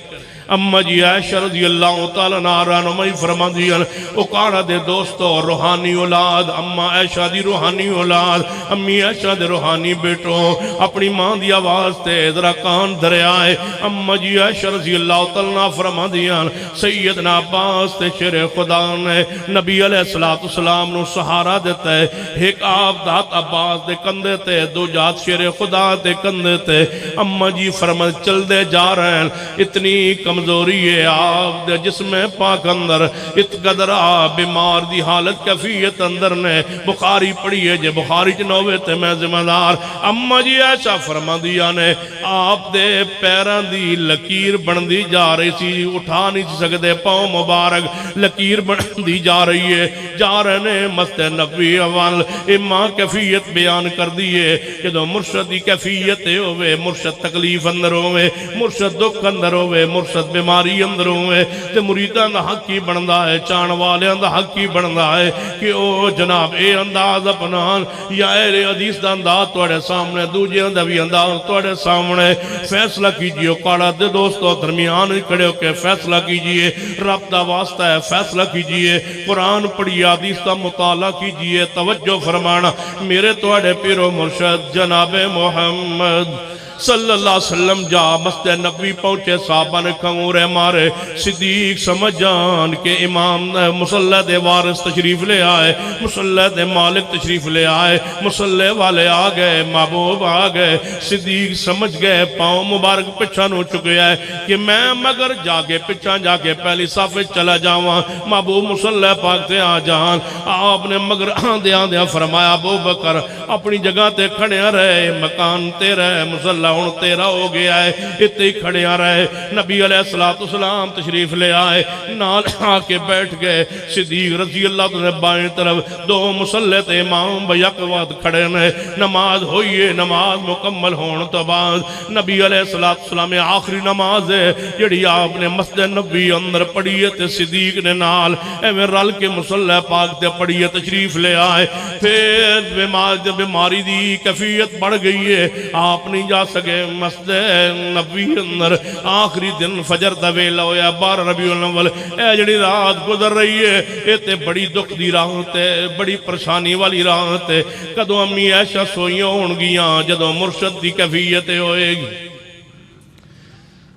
اما جی عائشہ رضی اللہ تعالیٰ رہنمائی فرما دیا او کاڑا دے دوستو روحانی اولاد اما عائشہ دی روحانی اولاد امی عائشہ دے روحانی بیٹوں اپنی ماں دی آواز تے ذرا کان دریائے اما جی عائشہ رضی اللہ تعالیٰ فرما دیا سیدنا عباس تے شیر خدا نے نبی علیہ السلام نو سہارا دیتا ہے ایک آپ دات عباس دے کندے تے دو جات شیر خدا دے کندے تے اما جی فرما چل دے جا رہے ہیں اتنی کمزوری ہے آپ دے جسم پاک اندر ات قدر بیمار دی حالت کیفیت اندر نے بخاری پڑھی ہے جے بخاری چنوے تے میں ذمہ دار اما جی ایسا فرما دیا نے آپ دے پیران دی لکیر بن دی جا رہی سی اٹھا نہیں سکتے پاؤں مبارک لکیر بن دی جا رہی ہے جا رہے نے مسجد نبوی اول اماں کیفیت بیان کر دیئے جدو مرشد دی کیفیت ہوئے مرشد تکلیف اندر ہوئے مرشد دکھ اندر ہوئے مرشد بیماری اندر ہوئے تے مریدان دا حق کی بندہ ہے چان والیاں دا حق کی بندہ ہے کہ او جناب اے انداز اپنان یا اے حدیث دا انداز توڑے سامنے دوجے اندوی انداز توڑے سامنے فیصلہ کیجئے کاڑا دے دوستو درمیان کھڑے ہو کے فیصلہ کیجئے رب دا واسطہ ہے فیصلہ کیجئے قرآن پڑھی حدیث دا مطالعہ کیجئے توجہ فرمانا میرے توڑے پیرو مرشد جناب محمد صلی اللہ علیہ وسلم جا مسجد نبوی پہنچے صحابہ نے کھنگورے مارے صدیق سمجھ جان کہ امام مصلی دے وارث تشریف لے آئے مصلی دے مالک تشریف لے آئے مصلی والے آ گئے محبوب آ گئے صدیق سمجھ گئے پاؤں مبارک پچھا نو چکے آئے کہ میں مگر جاگے پچھا جاگے پہلی صافے چلا جاواں محبوب مصلی پاک تے آ جان آپ نے مگر آندیاں فرمایا ابو بکر اپنی جگہ تے کھڑے رہے مکان تے رہے مصلی ہون تیرا ہو گیا ہے اتنے ہی کھڑے آ رہے نبی علیہ السلام تشریف لے آئے نال آ کے بیٹھ گئے صدیق رضی اللہ نے بائیں طرف دو مصلی تے امام بیک وقت کھڑے نے نماز ہوئیے نماز مکمل ہون تو بعد نبی علیہ السلام آخری نماز ہے جڑی آپ نے مسجد نبی اندر پڑھیے تے صدیق نے نال ایویں رل کے مصلی پاک تے پڑھیے تشریف لے آئے پھر بیماری دی کیفیت بڑھ گئی ہے آپ نہیں جا سکے مسجد نبوی اندر آخری دن فجر دا ویلا ہویا 12 ربیع الاول اے جڑی رات گزر رہی ہے اے تے بڑی دکھ دی رات ہے بڑی پریشانی والی رات ہے کدو امی عائشہ سوئیاں ہون گیاں جدو مرشد دی کیفیت ہوئے گی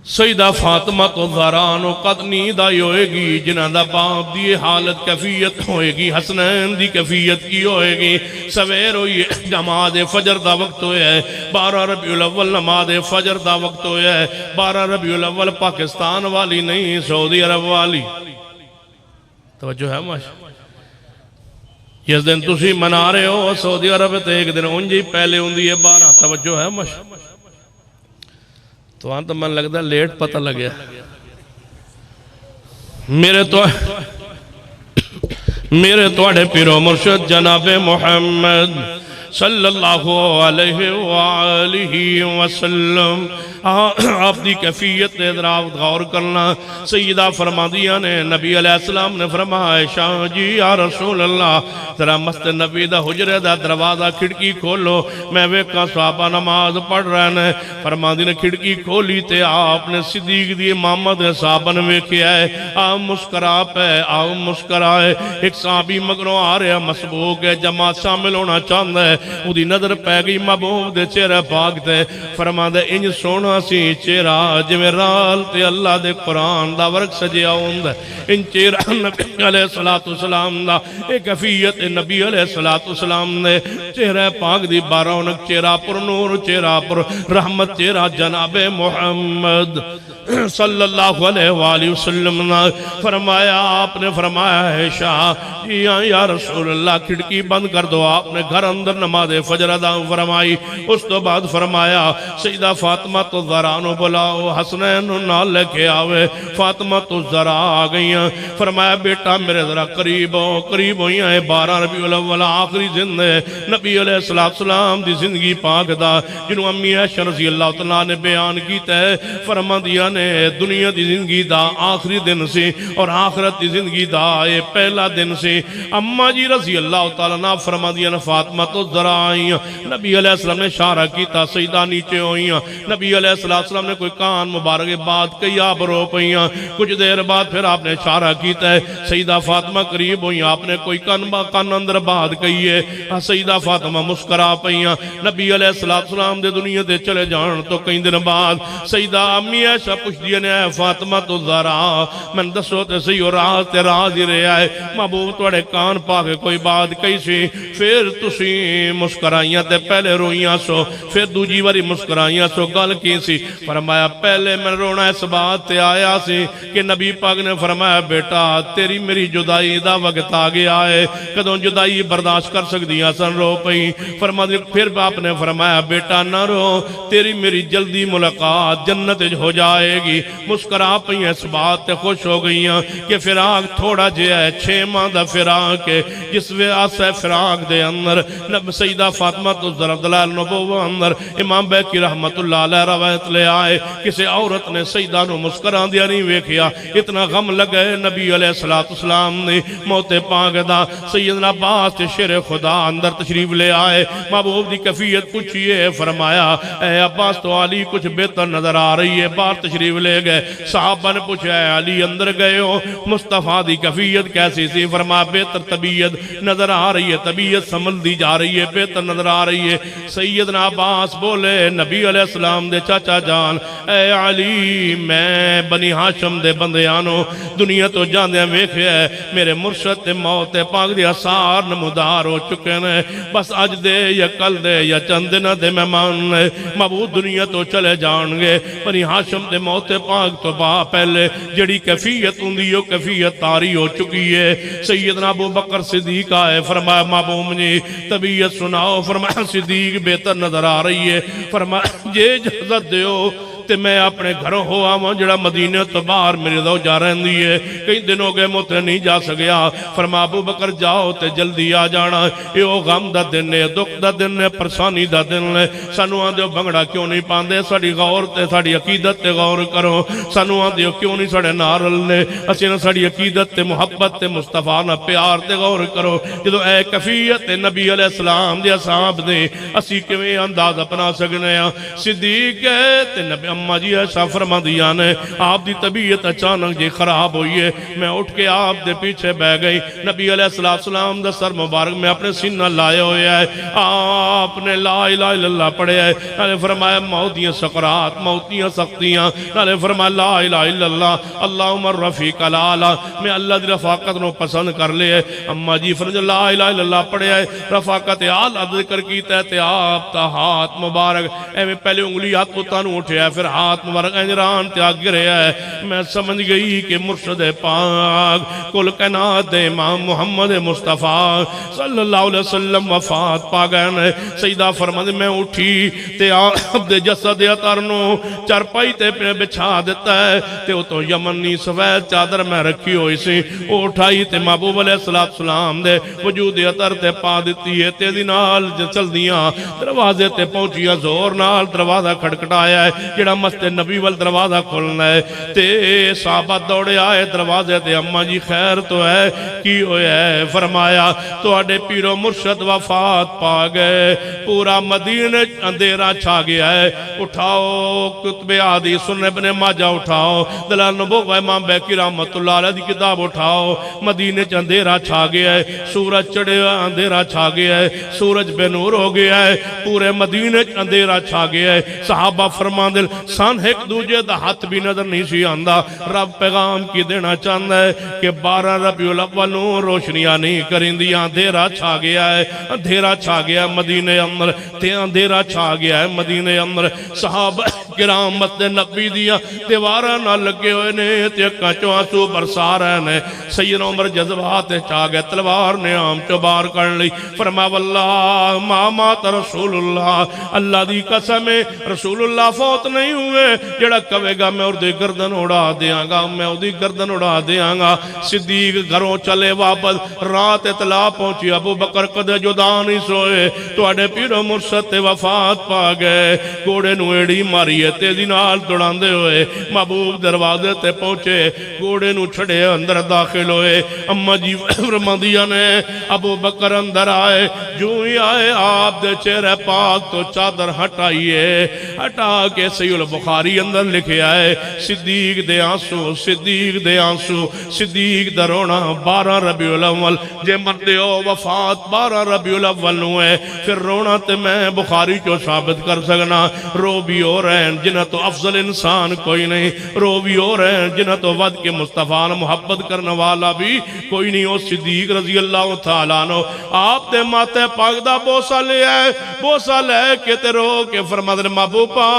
سیدہ فاطمہ تو زہرا قد نیند آئی ہوئے گی، جنہاں دا باپ دی حالت کیفیت ہوئے گی، حسنین دی کیفیت کی ہوئے گی۔ سویر ہوئی نماز فجر دا وقت ہوئے ہے، 12 ربیع الاول نماز فجر دا وقت ہوئے ہے۔ 12 ربیع الاول پاکستان والی نہیں، سعودی عرب والی۔ توجہ ہے ماشاء جس دن تسی منا رہے ہو سعودی عرب تے ایک دن انجی پہلے ہوندی ہے 12۔ توجہ ہے ماشاء تو آن تو من لگتا ہے لیٹ پتہ لگیا میرے توڑے پیرو مرشد جناب محمد صلی اللہ علیہ وآلہ وسلم آپ دی کیفیت ادراک غور کرنا۔ سیدہ فرمادیہ نے نبی علیہ السلام نے فرمایا شاہ جی یا رسول اللہ ذرا مست نبی دا حجرے دا دروازہ کھڑکی کھولو، میں ویکا صحابہ نماز پڑھ رہے ہیں۔ فرمادی نے کھڑکی کھولی تے آپ نے صدیق دی امامت صحابہ نے ویکیا ہے، آپ مسکرا پہ آپ مسکرائے۔ ایک صحابی مگروں آ رہا مسبوق ہے، جماعت شامل ہونا چاہتا ہے، وہ دی نظر پہ گئی محبوب دے چہرہ پاک تے۔ فرمادہ انج سونا سی چہرہ جویں رال تے اللہ دے قرآن دا ورق سجیا ہوندہ، ان چہرہ نبی علیہ السلام دا ایک کیفیت نبی علیہ السلام نے چہرہ پاک دی بارونک چہرہ پر نور چہرہ پر رحمت چہرہ جناب محمد صلی اللہ علیہ وآلہ وسلم نے فرمایا، آپ نے فرمایا ہے شاہ یا رسول اللہ کھڑکی بند کر دو۔ آپ نے گھر اندر نماز فجر ادا فرمائی۔ اس تو بعد فرمایا سیدہ فاطمہ تو زہرا نو بلاؤ، حسنین نال لے کے آوے۔ فاطمہ تو زہرا آ گئیاں، فرمایا بیٹا میرے ذرا قریب ہوئی ہیں۔ 12 ربیع الاول آخری زندہ نبی علیہ السلام دی زندگی پاک دا جنہوں امی عائشہ رضی اللہ تعالیٰ نے بیان کیتا ہے۔ فرما دیا نے دنیا دی زندگی دا آخری دن سے اور آخرت دی زندگی دا یہ پہلا دن سے۔ اماں جی رضی اللہ تعالیٰ نے فرما دیا نے فاطمہ تو زہرا آئیاں، نبی علیہ السلام نے اشارہ کیتا، سیدہ نیچے ہوئیاں۔ نبی علیہ السلام نے کوئی کان مبارک بات کئی آپ رو پئیاں، کچھ دیر بعد پھر آپ نے اشارہ کیتا ہے، سیدہ فاطمہ قریب ہوئیاں، آپ نے کوئی کان اندر بات کئی ہے، سیدہ فاطمہ مسکرا پئیاں۔ نبی علیہ السلام دے دنیا دے چلے جان تو کئی دن بعد سیدہ امی ایسا پوچھ دیا نے فاطمہ تو زہرا میں دسو تے سی اور راز ہی رہا ہے، محبوب توڑے کان پاکے کوئی بات کئی سی، پھر تسی مسکرائیاں تے پہلے روئیاں سو، پھر دوجی باری مسکرائیاں سو، گل کی سی؟ فرمایا پہلے میں رونا اس بات تے آیا سی کہ نبی پاک نے فرمایا بیٹا تیری میری جدائی دا وقت آگے آئے، کدوں جدائی برداشت کر سکدیاں سن رو پئی۔ فرمایا پھر باپ نے فرمایا بیٹا نہ رو، تیری میری جلدی ملاقات جنت ہو جائے گی۔ مسکرا پئی اس بات تے خوش ہو گئیاں کہ فراق تھوڑا جے ہے، 6 ماہ دا فراق ہے، جس واسطے فراق دے اندر سیدہ فاطمہ تو زہرا دلائل نبوہ اندر امام بیکی رحمت اللہ علیہ روایت لے آئے، کسی عورت نے سیدہ نو مسکران دیا نہیں ویکھیا، اتنا غم لگے نبی علیہ السلام نے موت پاک دا۔ سیدنا عباس تے شیر خدا اندر تشریف لے آئے، محبوب دی کیفیت پوچھئے، فرمایا اے عباس تو علی کچھ بہتر نظر آ رہی ہے، باہر تشریف لے گئے۔ صحابہ نے پوچھا ہے علی اندر گئے ہو، مصطفیٰ دی کیفیت کیسی سی؟ فرمایا بہتر طبیعت نظر آ رہی ہے، طبیعت سنبھل دی جا رہی ہے، بہتر نظر آ رہی ہے۔ سیدنا عباس بولے نبی علیہ السلام دے چاچا جان اے علی میں بنی ہاشم دے بندیانو دنیا تو جاندیاں ویکھے ہے، میرے مرشد تے موت پاک دی آثار نمودار ہو چکے ہیں، بس اج دے یا کل دے یا چند دن دے مہمان نے محبوب دنیا تو چلے جان گے۔ بنی ہاشم دے موت پاک تو پہلے جڑی کیفیت ہوندی وہ کیفیت طاری ہو چکی ہے۔ سیدنا ابو بکر صدیق آئے، فرمایا محبوب جی طبیعت سناؤ، فرمایا صدیق بہتر نظر آ رہی ہے، فرمایا جے اجازت دیو تے میں اپنے گھروں ہو آواں جڑا مدینہ تو باہر میرے دو جا رہندی ہے، کئی دنوں گئے موتے نہیں جا سکیا۔ فرما ابو بکر جاؤ تے جلدی آ جانا، یہ او غم دا دن ہے، دکھ دا دن ہے، پرسانی دا دن ہے۔ سانو آن دیو بنگڑا کیوں نہیں پاندے، ساڑی غور تے ساڑی عقیدت تے غور کرو، سانو آن دیو کیوں نہیں ساڑے نارل نے، اسی نے ساڑی عقیدت تے محبت تے مصطفیٰ نہ پیار تے غور کرو۔ جدو اے کفیت نبی علیہ السلام دے اصحاب دے اسی کیویں انداز اپنا سکنے ہیں۔ صدیق تے نبی اما جی ایسا فرما دیا نے آپ دی طبیعت اچانک جی خراب ہوئی ہے میں اٹھ کے آپ دے پیچھے بہ گئی نبی علیہ السلام دا سر مبارک میں اپنے سینہ لائے ہوئے ہے آپ نے لا الہ الا اللہ پڑھے ہے نالے فرمایا موتیاں سقرات موتیاں سختیاں نالے فرمایا لا الہ الا اللہ اللہم الرفیق العالی میں اللہ دی رفاقت نو پسند کر لے ہے اما جی فرج لا الہ الا اللہ پڑھے ہے رفاقت اعلی ذکر کیتا ہے تے آپ تا ہاتھ مبارک اے میں پہلے انگلی ہاتھ پتا نو اٹھے ہے پھر ہاتھ مبارک انجران تے آگ گرے ہے میں سمجھ گئی کہ مرشد پاک کل کائنات دے امام محمد مصطفیٰ صلی اللہ علیہ وسلم وفات پا گئے ہیں سیدہ فرماد میں اٹھی تے آپ دے جسد اترنو چرپائی تے بچھا دیتا ہے تے وہ تو یمنی سفید چادر میں رکھی ہوئی سی اٹھائی تے محبوب علیہ السلام دے وجود اتر تے پا دیتی ہے تے دینال چل دیاں دروازے تے پہنچیا زور نال دروازہ کھڑکٹایا ہے جڑا مسجد نبی وال دروازہ کھولنا ہے تے صحابہ دوڑے آئے دروازے تے اما جی خیر تو ہے کی ہوئے ہے فرمایا تو اڈے پیرو مرشد وفات پا گئے پورا مدینہ اندھیرا چھا گیا ہے اٹھاؤ کتب عادی سنن ابن ماجہ اٹھاؤ دلال نبوہ امام بیکی رحمت اللہ علیہ دی کتاب اٹھاؤ مدینہ اندھیرا چھا گیا ہے سورج چڑھے اندھیرا چھا گیا ہے سورج بے نور ہو گیا ہے پورے مدینہ اندھیرا چھا گیا ہے صحابہ فرمان دل سان ایک دوجہ دا ہاتھ بھی نظر نہیں سی آندہ رب پیغام کی دینا چاہتا ہے کہ 12 ربیع الاول روشنیاں نہیں کریں دیا اندھیرا چھا گیا ہے اندھیرا چھا گیا مدینہ اندر تے اندھیرا چھا گیا ہے مدینہ اندر صحابہ کرام مسجد نبی دیا دیوارہ نہ لگے ہوئے نے تے کانچوں آنسو برسا رہے نے سید عمر جذبات چھا گئے تلوار نے عام چوبار کر لی فرما واللہ مامات رسول اللہ دی قسم رسول اللہ فوت نہیں ہوئے جڑا کہے گا میں اور دی گردن اڑا دیاں گا میں اور دی گردن اڑا دیاں گا صدیق گھروں چلے واپس رات اطلاع پہنچی ابو بکر قدر جدا نہیں سوئے تو اڈے پیرو مرشد وفات پا گئے گوڑے نو ایڑی ماری ہے تیزی نال دوڑان دے ہوئے محبوب دروازے تے پہنچے گوڑے نو چھڑے اندر داخل ہوئے اما جی فرماندیاں نے ابو بکر اندر آئے جو ہی آئے آپ دے چہرے پاک تو چادر ہٹائیے ہٹا کے صحیح البخاری اندر لکھے آئے صدیق دے آنسو صدیق دے آنسو صدیق دا رونا 12 ربیع الاول جے مردے ہو وفات 12 ربیع الاول نوے پھر رونا تے میں بخاری جو ثابت کر سکنا رو بھی ہو رہے ہیں جنہ تو افضل انسان کوئی نہیں رو بھی ہو رہے ہیں جنہ تو ود کے مصطفیٰ محبت کرنے والا بھی کوئی نہیں ہو صدیق رضی اللہ تعالیٰ عنہ آپ تے ماتے پاک دا بوسا لے آئے بوسا لے کے تے رو کے فرما دے محبوبا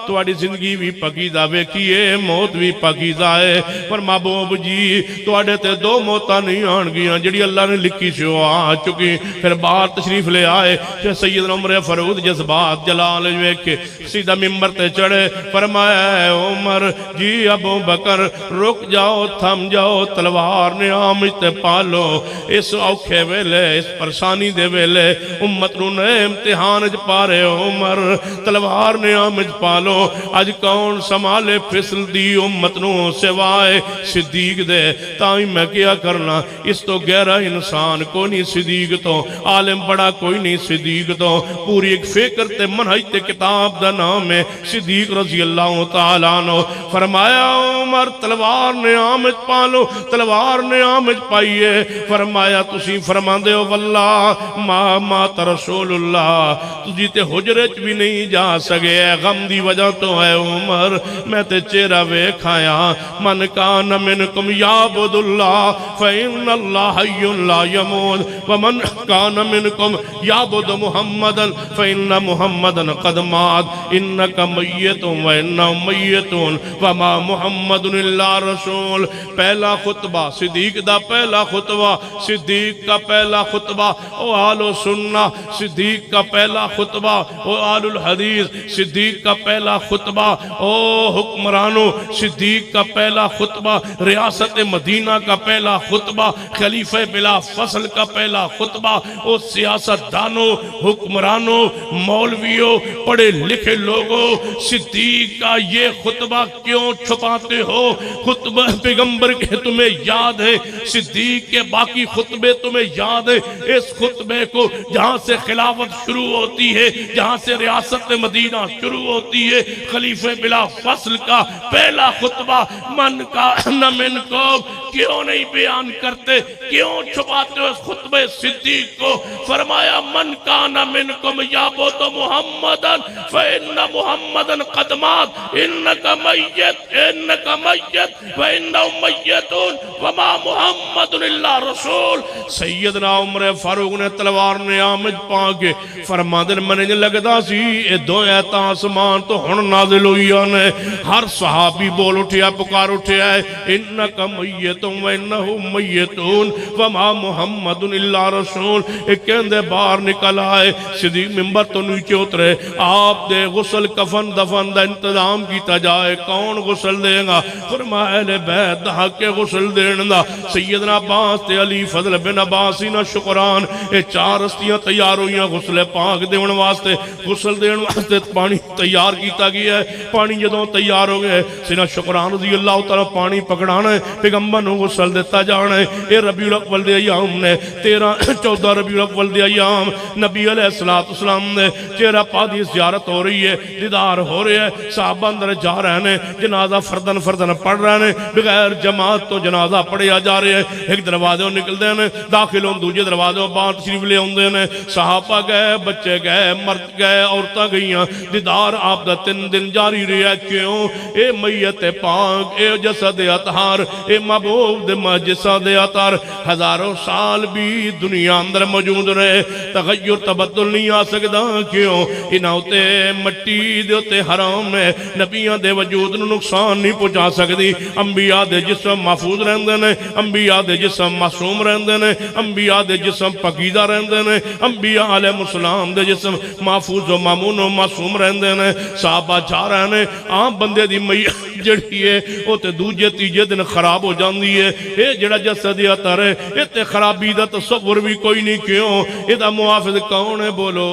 تو اڈی زندگی بھی پکیزہ ویکھیے موت بھی پکیزہ ہے پر محبوب جی تو اڈے تے 2 موتاں نہیں آن گیاں جڑی اللہ نے لکھی سے وہ آ چکی پھر باہر تشریف لے آئے کہ سیدنا عمر فاروق جذبات جلال ویکھ کے سیدھا ممبر تے چڑھے فرمایا اے عمر جی ابو بکر رک جاؤ تھم جاؤ تلوار نے آمد تے پالو اس اوکھے ویلے اس پرسانی دے ویلے امت نو نئے امتحان اج پارے عمر تلوار نے آمد پالو اج کون سمالے پھسل دی امت نو سوائے صدیق دے تائیں میں کیا کرنا اس تو گہرا انسان کوئی نہیں صدیق تو عالم بڑا کوئی نہیں صدیق تو پوری ایک فکر تے منہج تے کتاب دا نام ہے صدیق رضی اللہ تعالیٰ عنہ فرمایا عمر تلوار نے آمد پالو تلوار نے آمد پائیے فرمایا تسی فرما دے ہو واللہ مات رسول اللہ تجھی تے حجرت بھی نہیں جا سگے غم دی وجہ تو ہے عمر میں تے چہرہ ویکھایا من کان منکم یعبد اللہ فإن اللہ حی لا یموت ومن کان منکم یعبد محمدا فإن محمدا قد مات انکا میتون وإنہم میتون وما محمد اللہ رسول پہلا خطبہ صدیق دا پہلا خطبہ صدیق کا پہلا خطبہ او آل و سنہ صدیق کا پہلا خطبہ او آل الحدیث صدیق کا پہلا خطبہ او حکمرانو صدیق کا پہلا خطبہ ریاست مدینہ کا پہلا خطبہ خلیفہ بلا فصل کا پہلا خطبہ او سیاست دانو حکمرانو مولویوں پڑھے لکھے لوگوں صدیق کا یہ خطبہ کیوں چھپاتے ہو؟ خطبہ پیغمبر کے تمہیں یاد ہے، صدیق کے باقی خطبے تمہیں یاد ہے، اس خطبے کو جہاں سے خلافت شروع ہوتی ہے، جہاں سے ریاست مدینہ شروع ہوتی ہے، خلیفہ بلا فصل کا پہلا خطبہ من کا نہ من کو کیوں نہیں بیان کرتے؟ کیوں چھپاتے ہو اس خطبہ صدیق کو؟ فرمایا من کان منکم یعبد محمدا فإن محمدا قد مات انک میت وانہم میتون وما محمد الا رسول۔ سیدنا عمر فاروق نے تلوار نے آمد پا کے فرما دن منہ لگدا سی اے دو ایتا آسمان تو ہن نازل ہوئی آنے۔ ہر صحابی بول اٹھیا پکار اٹھیا ہے انک میتون وانہم میتون وما محمد الا رسول۔ ایک کہندے باہر نکل آئے، صدیق ممبر تو نیچے اترے، آپ دے غسل کفن دفن دا انتظام کیتا جائے۔ کون غسل دے گا؟ فرمایا اہل بیت دا کے غسل دین دا۔ سیدنا عباس تے علی فضل بن عباسینا شکران، اے چار ہستیاں تیار ہوئیاں غسل پاک دیون واسطے، غسل دین واسطے پانی تیار کیتا گیا ہے۔ پانی جدوں تیار ہو گئے، سیدنا شکران رضی اللہ تعالیٰ پانی پکڑانا ہے، پیغمبر نو غسل دیتا جانا ہے۔ اے ربیع الاول دے ایام نے 13-14 ربیع الاول دے ایام نبی علیہ السلام نے چہرہ پادی زیارت ہو رہی ہے، دیدار ہو رہے ہیں، صحابہ اندر جا رہے ہیں، جنازہ فردن پڑھ رہے ہیں، بغیر جماعت تو جنازہ پڑھیا جا رہے ہیں۔ ایک دروازے نکل دے ہیں، داخل ہوں دوجے دروازے بار تشریف لے ہوں دے ہیں، صحابہ گئے، بچے گئے، مرد گئے، عورتیں گئیاں، دیدار آپ دا 3 دن جاری رہا۔ کیوں؟ اے میت پاک، اے جسد اطہار، اے محبوب دے جسد اطہار ہزاروں سال بھی دنیا اندر موجود رہے، تغیر تبدل نہیں آ سکتا۔ کیوں؟ انہاں تے مٹی دے تے حرام ہے، نبیاں دے وجود نو نقصان نہیں پہنچا سکتی۔ انبیاء دے جسم محفوظ رہندے نے، انبیاء دے جسم معصوم رہندے نے، انبیاء دے جسم پاکیزہ رہندے نے، انبیاء علیہ السلام دے جسم محفوظ و مامون و معصوم رہندے نے۔ صحابہ چاہ رہے ہیں عام بندے دی میت جڑی ہے وہ تے دوجے تیجے دن خراب ہو جاندی ہے، اے جڑا جسد اطہار ہے اے تے خرابی دا تصور بھی کوئی نہیں۔ کیوں؟ اے دا محافظ کون ہے؟ بولو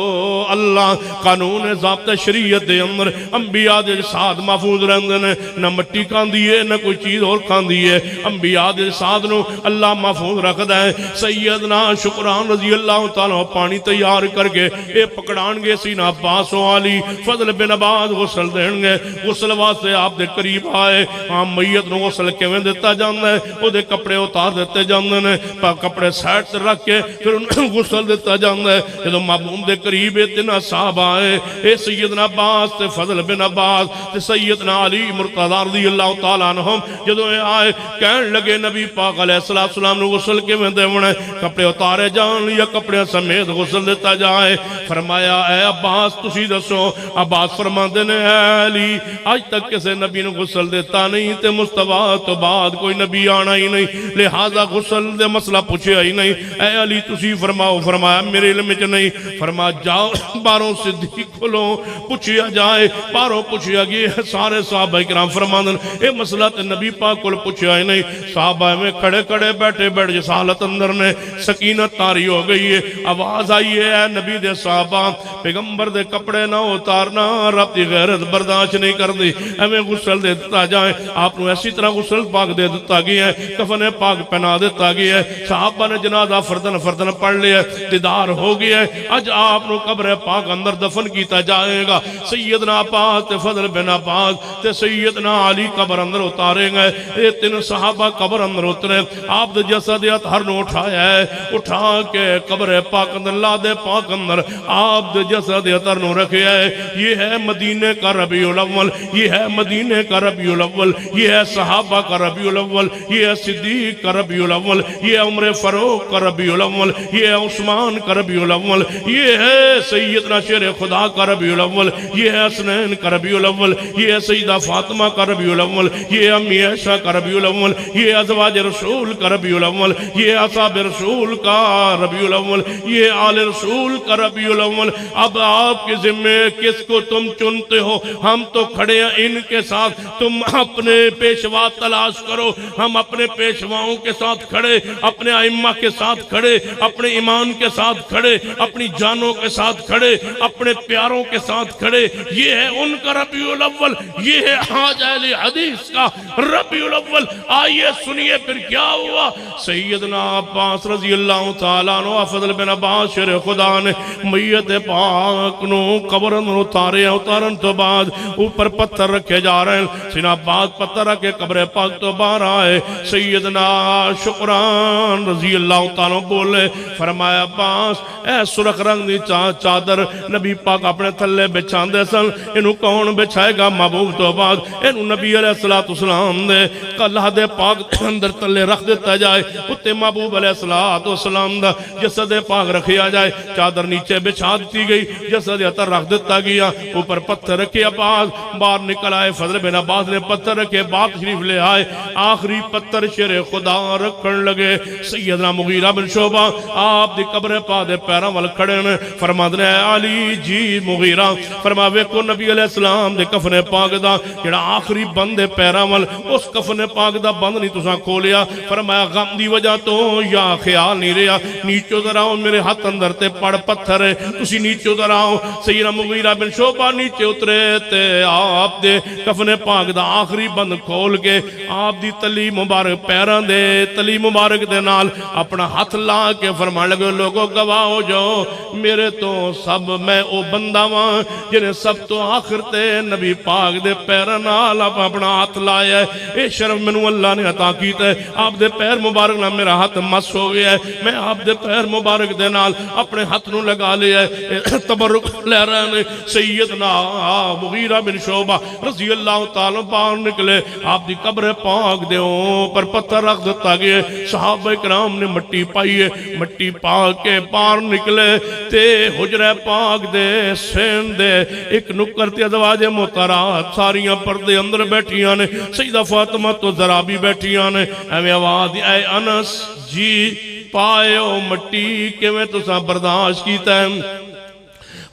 اللہ۔ قانون ضابطہ شریعت دے اندر انبیاء دے ساتھ محفوظ رہندے نے، نہ مٹی کھاندی ہے نہ کوئی چیز اور کھاندی ہے، انبیاء دے ساتھ نو اللہ محفوظ رکھدا ہے۔ سیدنا شکران رضی اللہ تعالیٰ پانی تیار کر کے اے پکڑان گے سینہ عباس و علی فضل بن عباس غسل دین گے۔ غسل واسطے آپ دے قریب آئے، عام میت نو غسل کیویں دیتا جاندا ہے؟ او دے کپڑے اتار دیتے جاندے نے، کپڑے سائڈ تے رکھ کے پھر انہوں غسل دیتا جاندا ہے۔ جدوں معموم دے قریب اتنا صاحب آئے، اے سیدنا عباس تے فضل بن عباس تے سیدنا علی مرتضی رضی اللہ تعالیٰ عنہم جدوں آئے کہن لگے نبی پاک علیہ السلام نو غسل کیویں دیونا ہے؟ کپڑے اتارے جان یا کپڑے سمیت غسل دیتا جائے؟ فرمایا اے عباس تسی دسو۔ عباس فرماندے نے اے علی آج تک کسے نبی نو غسل دیتا نہیں تے مصطفیٰ تو بعد کوئی نبی آنا ہی نہیں، لہذا غسل دے مسئلہ پوچھے ہی نہیں۔ اے علی تسی فرماؤ۔ فرمایا میرے علم وچ نہیں۔ فرمایا جاؤ باروں صدیق کھلو پوچھیا جائے۔ باروں پوچھیا گیا، سارے صحابہ کرام فرماندن اے مسئلہ تے نبی پاک کل پوچھیا ہی نہیں۔ صحابہ میں کھڑے کھڑے بیٹھے جس حالت اندر نے سکینت طاری ہو گئی ہے، آواز آئی ہے اے نبی دے صحابہ پیغمبر دے کپڑے نہ اتارنا، رب دی غیرت برداشت نہیں کر دی، ہمیں غسل دے دیتا جائے۔ آپ نے ایسی طرح غسل پاک دے دیتا گیا ہے، کفن پاک پہنا دیتا گیا ہے۔ صحابہ نے جنازہ فردن پڑھ لیا، دیدار ہو گیا ہے، اج آپ نے قبر پاک اندر دفن کیتا جائے گا۔ سیدنا عباس تے فضل بن عباس تے سیدنا علی قبر اندر اتارے گئے۔ یہ 3 صحابہ قبر اندر اترے، آپ دے جسد اطہر نو اٹھایا ہے، اٹھا کے قبر پاک اندر لادے پاک اندر آپ دے جسد اطہر نو رکھے ہے۔ یہ ہے مدینہ کا ربیع الاول، یہ ہے مدینہ کا ربیع الاول، یہ ہے صحابہ کا ربیع الاول، یہ ہے صدیق کا ربیع الاول، یہ ہے عمر فاروق کا ربیع الاول، یہ ہے عثمان کا ربیع الاول، یہ ہے سیدنا شیر خدا کا ربیع الاول، یہ ہے حسنین کا ربیع الاول، یہ ہے سیدہ فاطمہ کا ربیع الاول، یہ ہے امی عائشہ کا ربیع الاول، یہ ہے ازواج رسول کا ربیع الاول، یہ ہے اصحاب رسول کا ربیع الاول، یہ ہے آل رسول کا ربیع الاول۔ اب آپ کے ذمہ کس کو تم چنتے ہو؟ ہم تو کھڑے ہیں ان کے ساتھ، تم اپنے پیشوا تلاش کرو، ہم اپنے پیشواؤں کے ساتھ کھڑے، اپنے ائمہ کے ساتھ کھڑے، اپنے ایمان کے ساتھ کھڑے، اپنی جانوں کے ساتھ کھڑے، اپنے پیاروں کے ساتھ کھڑے. یہ ہے ان کا ربیع الاول، یہ ہے حاج اہل حدیث کا ربیع الاول. آئیے سنیے پھر کیا ہوا. سیدنا عباس رضی اللہ تعالیٰ عنہ فضل بن عباس شیر خدا نے میت پاک نو قبر اندر اتارن تو بعد اوپر پتھر رکھے جا رہے ہیں. سیدنا عباس پتھر رکھے قبر پاک تو باہر آئے. سیدنا شکران رضی اللہ تعالیٰ بولے، فرمایا عباس اے سرخ رنگ دی چادر نبی پاک اپنے تھلے بچھان دے سن، انہوں کون بچھائے گا محبوب تو بعد؟ انہوں نبی علیہ السلام دے اللہ دے پاک اندر تلے رکھ دیتا جائے، اتے محبوب علیہ السلام دا جسد پاک رکھیا جائے. چادر نیچے بچھا دیتی گئی، جسد اتر رکھ دیتا گیا، اوپر پتھر رکھے. عباس باہر نکل آئے. فضل بن عباس نے پتھر رکھے، بات شریف لے آئے. آخری پتھر شیر خدا رکھن لگے. سیدنا مغیرہ بن شعبہ آپ دی قبر پا دے پیرا وال کھڑے نے. فرماندنے علی جی مغیرہ، فرما ویکو نبی علیہ السلام دے کفن پاک دا جڑا آخری بند دے پیرا وال، اس کفن پاک دا بند نہیں تساں کھولیا. فرمایا غم دی وجہ تو یا خیال نہیں رہا. نیچو ذراؤ میرے ہاتھ اندر تے پڑ پتھر ہے، تسی نیچو ذراؤ. سیدنا مغیرہ بن شعبہ نیچے اترے تے آپ دے کفن پاک دا آخری بند کھول کے آپ دی تلی مبارک پیران دے تلی مبارک دے نال اپنا ہاتھ لا کے فرمان لگے لوگوں گواہ ہو جاؤ میرے تو سب میں او بندہ وہاں جنہیں سب تو آخر تے نبی پاک دے پیران نال اپنا ہاتھ لائے ہے. اے شرف منو اللہ نے عطا کیتا ہے. آپ دے پیر مبارک نال میرا ہاتھ مس ہو گیا ہے. میں آپ دے پیر مبارک دے نال اپنے ہاتھ نو لگا لیا ہے. تبرک لے رہے ہیں. سیدنا مغیرہ بن شعبہ رضی اللہ تعالیٰ باہر نکلے. آپ دی قبر پاک دے پر پتھر رکھ دیتا گئے. صحابہ کرام نے مٹی پائی ہے. مٹی پاک کے باہر نکلے تے حجرہ پاک دے سین دے ایک نکر تے ازواج محترات ساریاں پردے اندر بیٹھیاں نے. سیدہ فاطمہ تو ذرا بھی بیٹھیاں نے. اے آواز اے انس جی پائے او مٹی کہ میں تو سا برداشت کیتا ہے.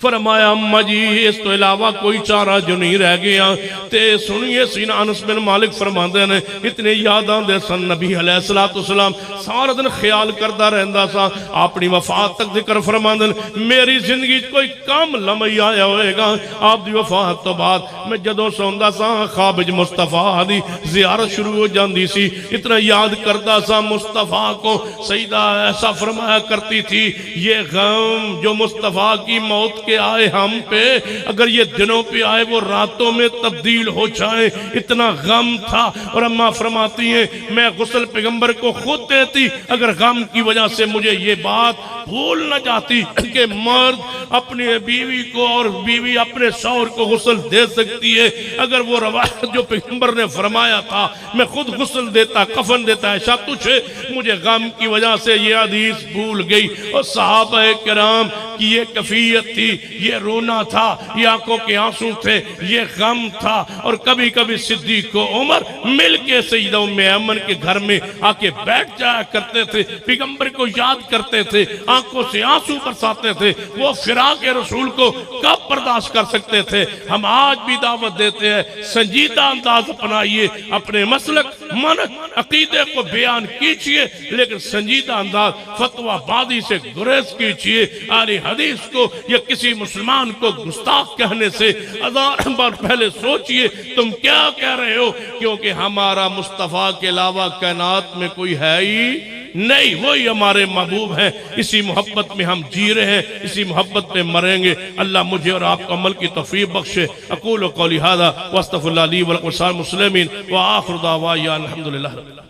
فرمایا اماں جی اس تو علاوہ کوئی چارہ جو نہیں رہ گیا. تے سنیے سینہ انس بن مالک فرماندے نے اتنے یاداں دے سن نبی علیہ السلام سارا دن خیال کردہ رہندہ سا. اپنی وفات تک ذکر فرماندے نے میری زندگی کوئی کم لمحی آیا ہوئے گا آپ دی وفات تو بعد میں جدوں سوندہ سا خوابج مصطفیٰ دی زیارت شروع ہو جاندی سی. اتنا یاد کردہ سا مصطفیٰ کو. سیدہ ایسا فرمایا کرتی تھی یہ غم جو مصطفیٰ کی موت کے آئے ہم پہ اگر یہ دنوں پہ آئے وہ راتوں میں تبدیل ہو جائیں اتنا غم تھا. اور اماں فرماتی ہیں میں غسل پیغمبر کو خود دیتی اگر غم کی وجہ سے مجھے یہ بات بھول نہ جاتی کہ مرد اپنی بیوی کو اور بیوی اپنے شوہر کو غسل دے سکتی ہے. اگر وہ روایت جو پیغمبر نے فرمایا تھا میں خود غسل دیتا کفن دیتا ایسا تجھے مجھے غم کی وجہ سے یہ حدیث بھول گئی. اور صحابہ کرام کی یہ کفیت تھی، یہ رونا تھا، یہ آنکھوں کے آنسو تھے، یہ غم تھا. اور کبھی کبھی صدیق و عمر مل کے سیدہ ام ایمن کے گھر میں آ کے بیٹھ جایا کرتے تھے، پیغمبر کو یاد کرتے تھے، آنکھوں سے آنسو برساتے تھے. وہ فراق رسول کو کب برداشت کر سکتے تھے؟ ہم آج بھی دعوت دیتے ہیں سنجیدہ انداز اپنائیے، اپنے مسلک منہج عقیدے کو بیان کیجئے لیکن سنجیدہ انداز فتویٰ بازی سے گریز کیجئے. اہل حدیث کو یا کسی مسلمان کو گستاخ کہنے سے ہزار بار پہلے سوچئے تم کیا کہہ رہے ہو، کیونکہ ہمارا مصطفیٰ کے علاوہ کائنات میں کوئی ہے ہی نہیں، وہی ہمارے محبوب ہیں. اسی محبت میں ہم جی رہے ہیں، اسی محبت میں مریں گے. اللہ مجھے اور آپ کو عمل کی توفیق بخشے. اقول قولی ھذا واستغفر اللہ لی ولکم ولسائر المسلمین وآخر دعوانا الحمدللہ رب العالمین.